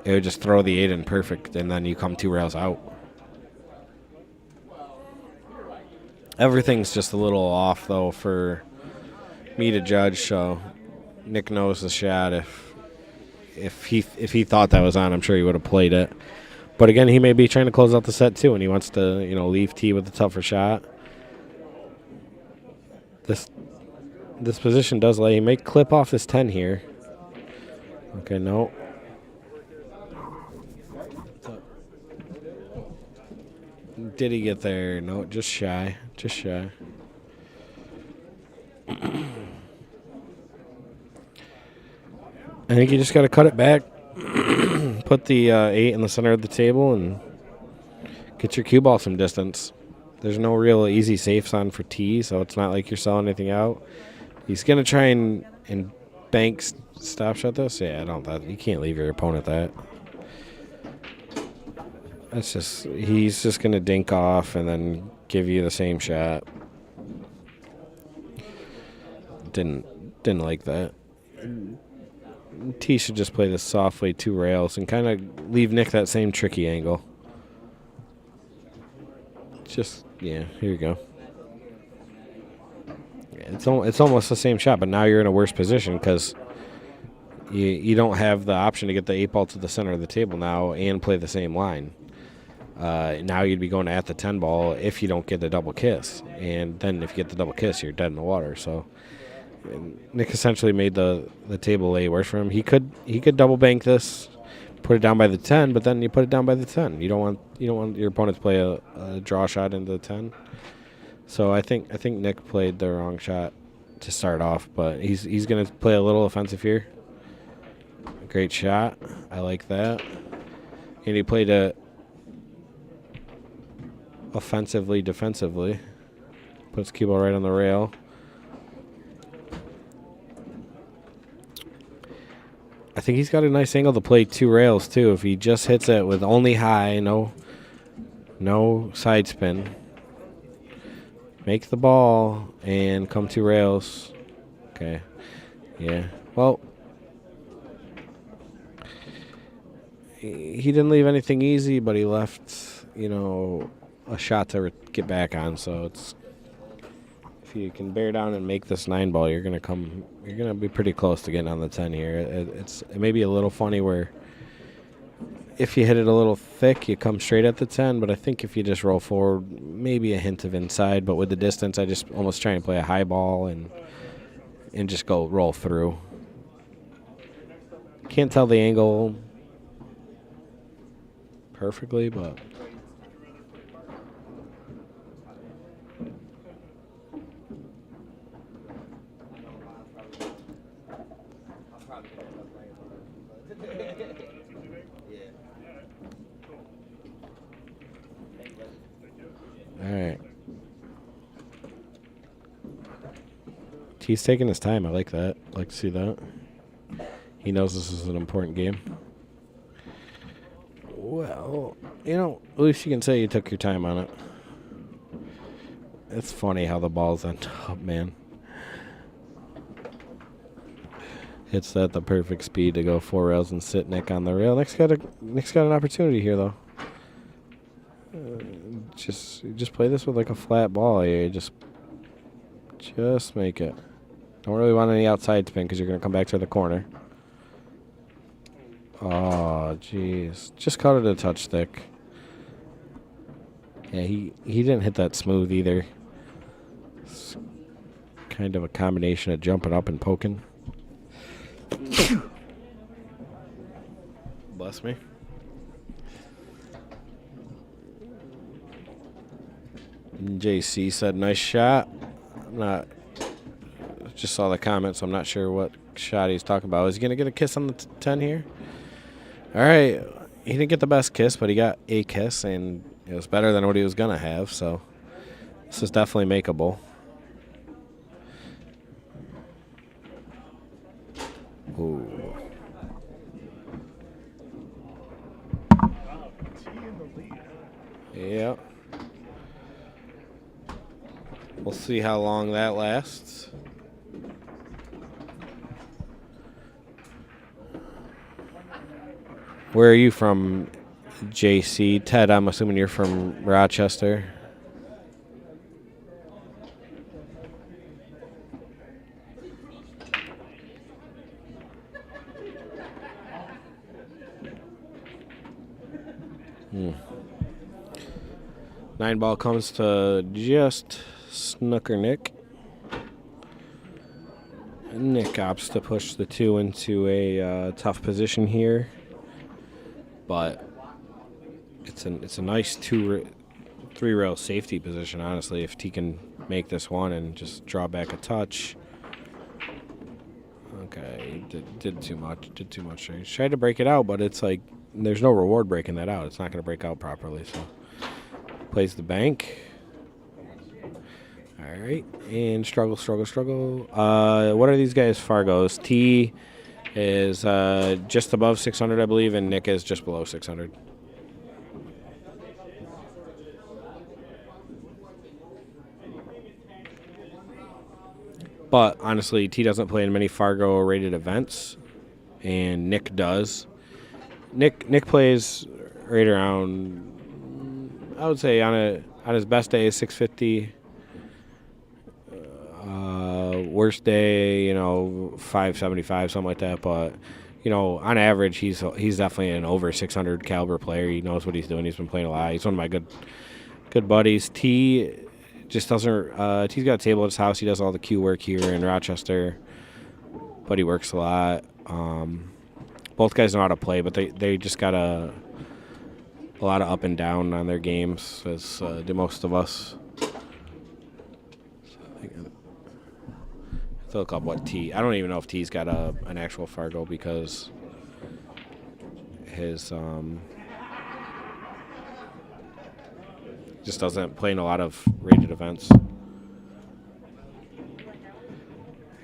it would just throw the 8 in perfect, and then you come 2 rails out. Everything's just a little off, though, for me to judge, so Nick knows the shot. If he thought that was on, I'm sure he would have played it. But again, he may be trying to close out the set too, and he wants to, leave T with a tougher shot. This position does lay. He may clip off this 10 here. Okay, no. Did he get there? No, just shy. Just shy. I think you just got to cut it back, put the 8 in the center of the table, and get your cue ball some distance. There's no real easy safes on for T, so it's not like you're selling anything out. He's going to try and bank stop shot this. Yeah, you can't leave your opponent that. He's just going to dink off and then give you the same shot. Didn't like that. T should just play this softly 2 rails and kind of leave Nick that same tricky angle. Here you go. It's almost the same shot, but now you're in a worse position because you don't have the option to get the 8 ball to the center of the table now and play the same line. Now you'd be going at the 10 ball if you don't get the double kiss, and then if you get the double kiss, you're dead in the water. So Nick essentially made the table lay worse for him. He could double bank this, put it down by the 10, but then you put it down by the 10. You don't want your opponent to play a draw shot into the 10. So I think Nick played the wrong shot to start off, but he's going to play a little offensive here. Great shot. I like that. And he played it offensively, defensively. Puts cue ball right on the rail. I think he's got a nice angle to play 2 rails, too. If he just hits it with only high, no side spin. Make the ball and come 2 rails. Okay. Yeah. Well, he didn't leave anything easy, but he left, a shot to get back on. So if you can bear down and make this 9 ball, you're gonna be pretty close to getting on the 10 here. It may be a little funny where if you hit it a little thick, you come straight at the 10, but I think if you just roll forward, maybe a hint of inside, but with the distance, I just almost try and play a high ball and just go roll through. Can't tell the angle perfectly, but all right. He's taking his time. I like that. I like to see that. He knows this is an important game. Well, at least you can say you took your time on it. It's funny how the balls end up, man. Hits that the perfect speed to go 4 rails and sit Nick on the rail. Nick's got an opportunity here, though. Just play this with like a flat ball here. Just make it. Don't really want any outside spin because you're going to come back to the corner. Oh, jeez. Just caught it a touch thick. Yeah, he didn't hit that smooth either. It's kind of a combination of jumping up and poking. Bless me. JC said, nice shot. Just saw the comment, so I'm not sure what shot he's talking about. Is he going to get a kiss on the 10 here? All right. He didn't get the best kiss, but he got a kiss, and it was better than what he was going to have, so this is definitely makeable. Ooh. Yeah. We'll see how long that lasts. Where are you from, JC? Ted, I'm assuming you're from Rochester. Nine ball comes to just Snooker Nick. Nick opts to push the 2 into a tough position here, but it's a nice 3 rail safety position. Honestly, if he can make this one and just draw back a touch. Okay, did too much. He tried to break it out, but it's like there's no reward breaking that out. It's not going to break out properly. So plays the bank. All right, and struggle. What are these guys' Fargos? T is just above 600, I believe, and Nick is just below 600. But honestly, T doesn't play in many Fargo-rated events, and Nick does. Nick plays right around, I would say, on his best day is 650. Worst day, 575, something like that. But, on average, he's definitely an over 600 caliber player. He knows what he's doing. He's been playing a lot. He's one of my good buddies. T just doesn't. T's got a table at his house. He does all the Q work here in Rochester, but he works a lot. Both guys know how to play, but they just got a lot of up and down on their games, as do most of us. Look up what T. I don't even know if T's got an actual Fargo because his just doesn't play in a lot of rated events.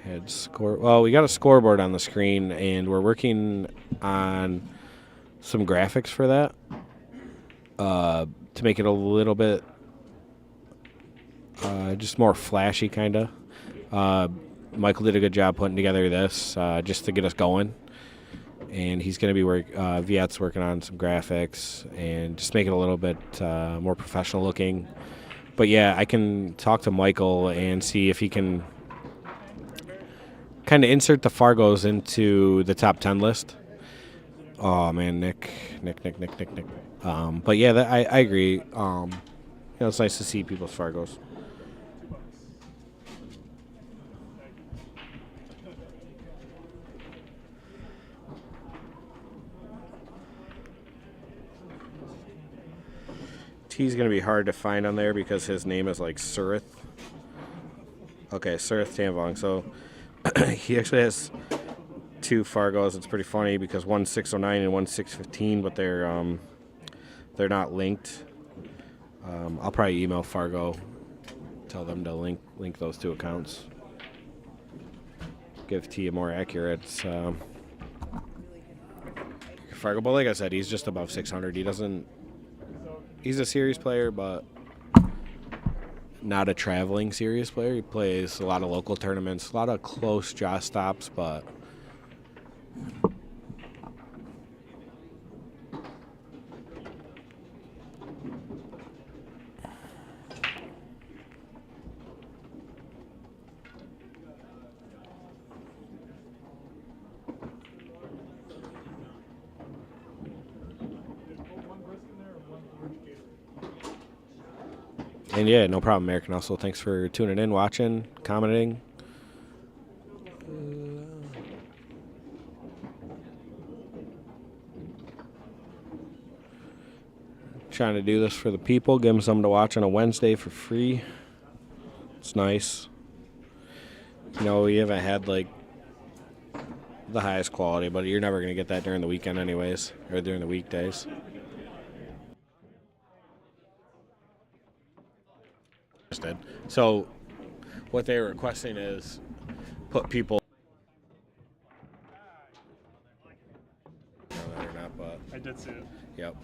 Head score. Well, we got a scoreboard on the screen, and we're working on some graphics for that to make it a little bit just more flashy, kind of. Michael did a good job putting together this just to get us going. And he's going to be Viet's working on some graphics and just make it a little bit more professional looking. But yeah, I can talk to Michael and see if he can kind of insert the Fargos into the top 10 list. Oh man, Nick. But yeah, I agree. It's nice to see people's Fargos. T's going to be hard to find on there because his name is like Surith. Okay, Surith Tamvong. So he actually has 2 Fargos. It's pretty funny because one's 609 and one's 615, but they're not linked. I'll probably email Fargo, tell them to link those 2 accounts. give T a more accurate Fargo. But like I said, he's just above 600. He's a series player, but not a traveling series player. He plays a lot of local tournaments, a lot of close draw stops, but and yeah, no problem, American Hustle. Thanks for tuning in, watching, commenting. Trying to do this for the people, give them something to watch on a Wednesday for free. It's nice. You know, we haven't had like the highest quality, but you're never going to get that during the weekend anyways, or during the weekdays. So what they're requesting is put people. No, they're not, but I did see it. yep.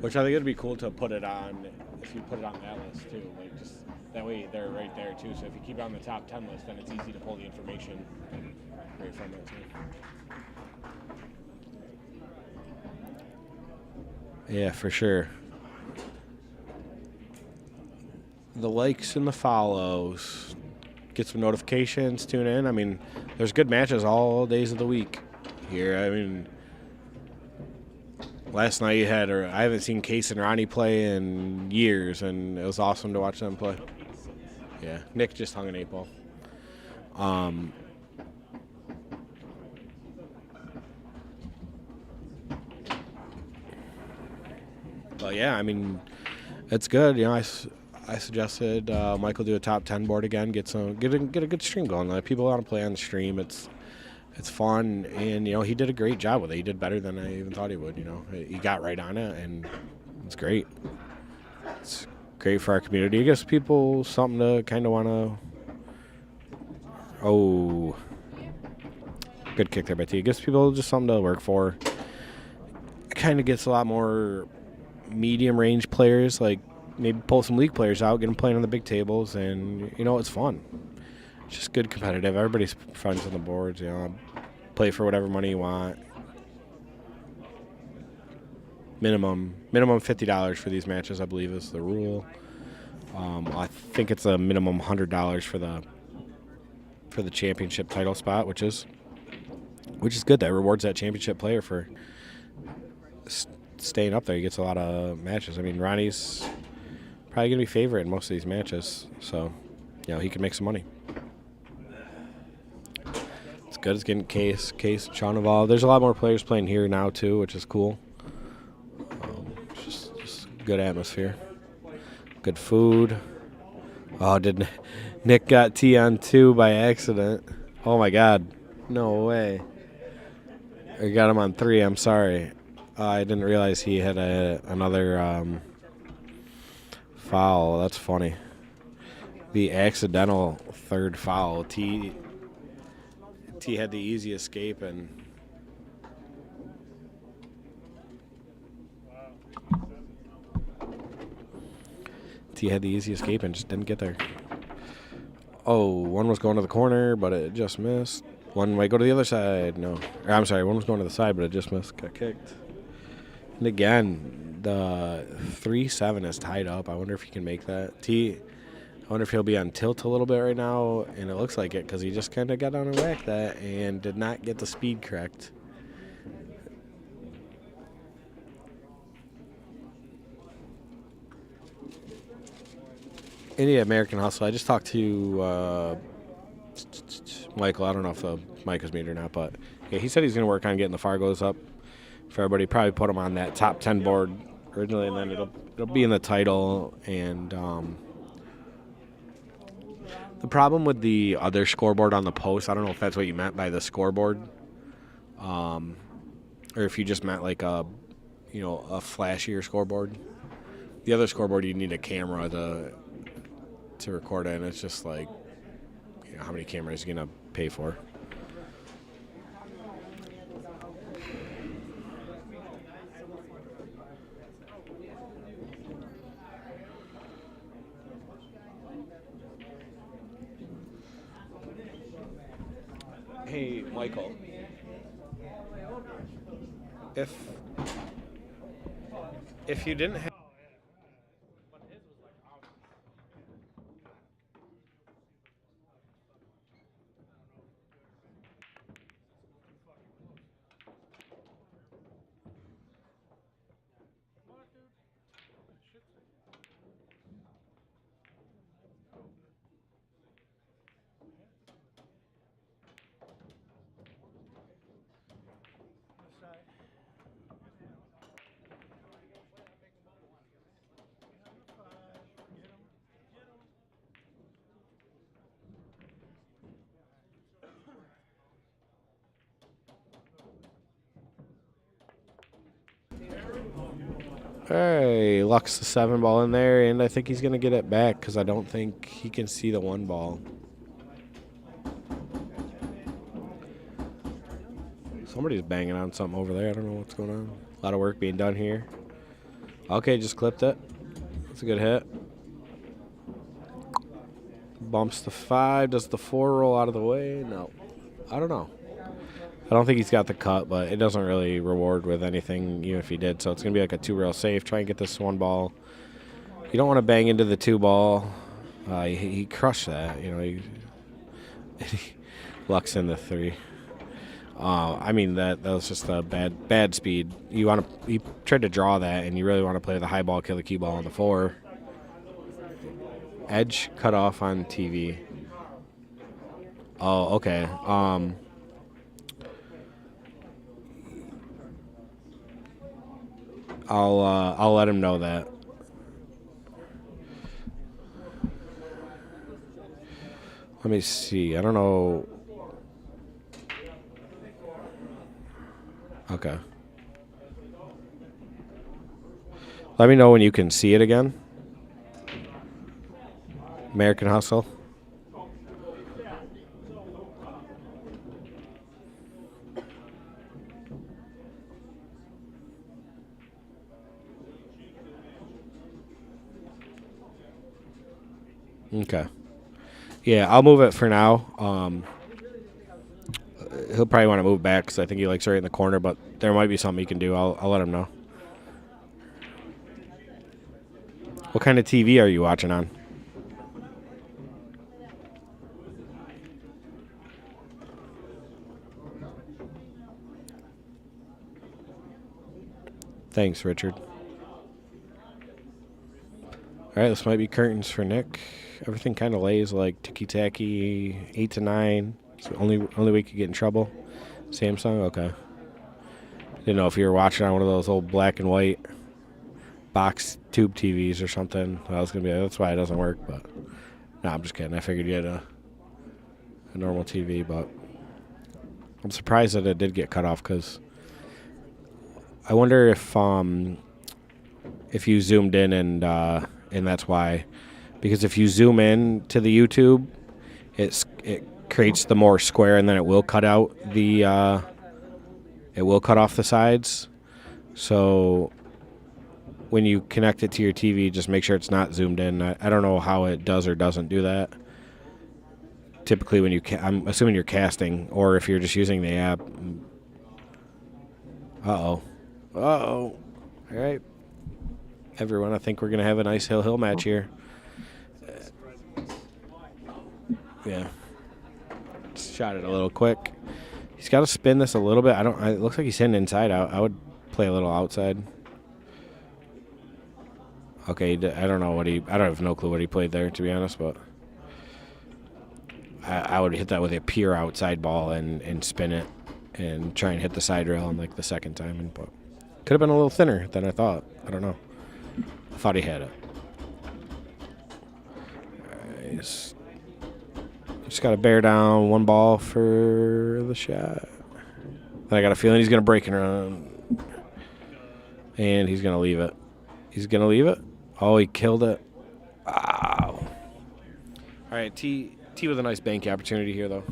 Which I think it'd be cool to put it on, if you put it on that list too. Like just that way they're right there too. So if you keep it on the top 10 list, then it's easy to pull the information right from it too. Yeah, for sure. The likes and the follows. Get some notifications, tune in. I mean, there's good matches all days of the week here. I mean, last night you had, I haven't seen Case and Ronnie play in years, and it was awesome to watch them play. Yeah, Nick just hung an 8-ball. But yeah, I mean, it's good. You know, I suggested Michael do a top 10 board again, get a good stream going. Like, people want to play on the stream. It's fun, and you know he did a great job with it. He did better than I even thought he would. You know, he got right on it, and it's great. It's great for our community. It gives people something to kind of want to. Oh, good kick there by T. It gives people just something to work for. It kind of gets a lot more medium range players, like maybe pull some league players out, get them playing on the big tables, and you know it's fun. It's just good competitive. Everybody's friends on the boards, you know. Play for whatever money you want. Minimum $50 for these matches, I believe, is the rule. I think it's a minimum $100 for the championship title spot, which is good. That rewards that championship player for staying up there. He gets a lot of matches. I mean, Ronnie's probably gonna be favorite in most of these matches, so you know he can make some money. It's good. It's getting Case, Sean involved. There's a lot more players playing here now too, which is cool. Just good atmosphere, good food. Oh, did Nick got T on 2 by accident? Oh my God, no way. I got him on 3. I'm sorry. I didn't realize he had another foul. That's funny. The accidental third foul. T had the easy escape, and just didn't get there. Oh, one was going to the corner, but it just missed. One might go to the other side. No. I'm sorry, one was going to the side, but it just missed. Got kicked. And again, the 3-7 is tied up. I wonder if he can make that. I wonder if he'll be on tilt a little bit right now, and it looks like it because he just kind of got on and whacked that and did not get the speed correct. And yeah, American Hustle. I just talked to Michael. I don't know if the mic was muted or not, but yeah, he said he's going to work on getting the Fargos up for everybody. Probably put them on that top 10 board originally, and then it'll be in the title. And the problem with the other scoreboard on the post, I don't know if that's what you meant by the scoreboard, or if you just meant like a flashier scoreboard. The other scoreboard, you need a camera to record it, and it's just like, how many cameras he's going to pay for. Hey, Michael. If you didn't have Hey, Lux the 7 ball in there, and I think he's going to get it back because I don't think he can see the 1 ball. Somebody's banging on something over there. I don't know what's going on. A lot of work being done here. Okay, just clipped it. That's a good hit. Bumps the 5. Does the 4 roll out of the way? No. I don't know. I don't think he's got the cut, but it doesn't really reward with anything, even if he did. So it's going to be like a 2-rail safe. Try and get this 1 ball. You don't want to bang into the 2 ball. He crushed that. You know, he lucks in the 3. I mean, that was just a bad speed. You tried to draw that, and you really want to play the high ball, kill the cue ball on the 4. Edge cut off on TV. Oh, okay. I'll let him know that. Let me see. I don't know. Okay. Let me know when you can see it again. American Hustle. Okay. Yeah, I'll move it for now. He'll probably want to move back because I think he likes right in the corner, but there might be something he can do. I'll let him know. What kind of TV are you watching on? Thanks, Richard. All right, this might be curtains for Nick. Everything kind of lays like ticky-tacky, 8 to 9. It's the only way we could get in trouble. Samsung, okay. Didn't know if you were watching on one of those old black and white box tube TVs or something. I was gonna be. That's why it doesn't work. But no, I'm just kidding. I figured you had a normal TV, but I'm surprised that it did get cut off because I wonder if you zoomed in and that's why. Because if you zoom in to the YouTube, it creates the more square, and then it will cut out the it will cut off the sides. So when you connect it to your TV, just make sure it's not zoomed in. I don't know how it does or doesn't do that. Typically, when I'm assuming you're casting, or if you're just using the app. Uh-oh. All right. Everyone, I think we're going to have a nice hill match here. Yeah. Shot it a little quick. He's got to spin this a little bit. It looks like he's hitting inside out. I would play a little outside. Okay, I don't have no clue what he played there, to be honest, but I would hit that with a pure outside ball and spin it and try and hit the side rail on like the second time. But could have been a little thinner than I thought. I don't know. I thought he had it. Just got to bear down 1 ball for the shot. I got a feeling he's going to break and run. And he's going to leave it. He's going to leave it. Oh, he killed it. Wow. All right, Tee with a nice bank opportunity here, though.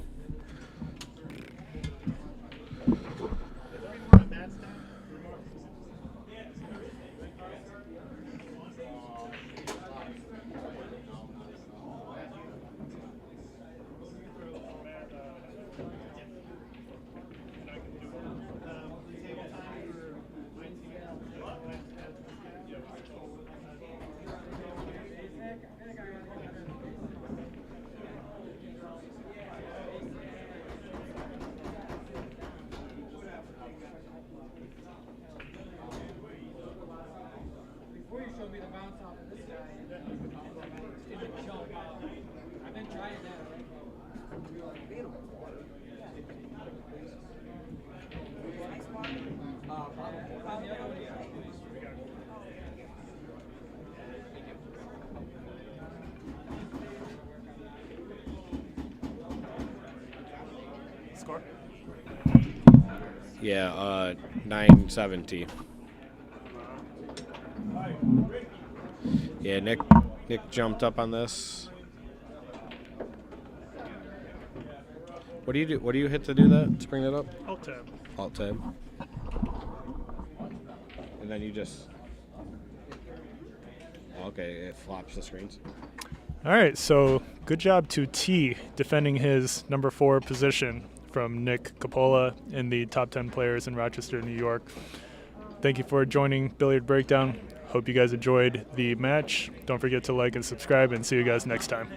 Score? Yeah, 9-7 Yeah, Nick jumped up on this. What do you do? What do you hit to do that? To bring that up? Alt tab. Alt tab. And then you just. Okay, it flops the screens. All right, so good job to T defending his number 4 position from Nick Coppola in the top 10 players in Rochester, New York. Thank you for joining Billiard Breakdown. Hope you guys enjoyed the match. Don't forget to like and subscribe, and see you guys next time.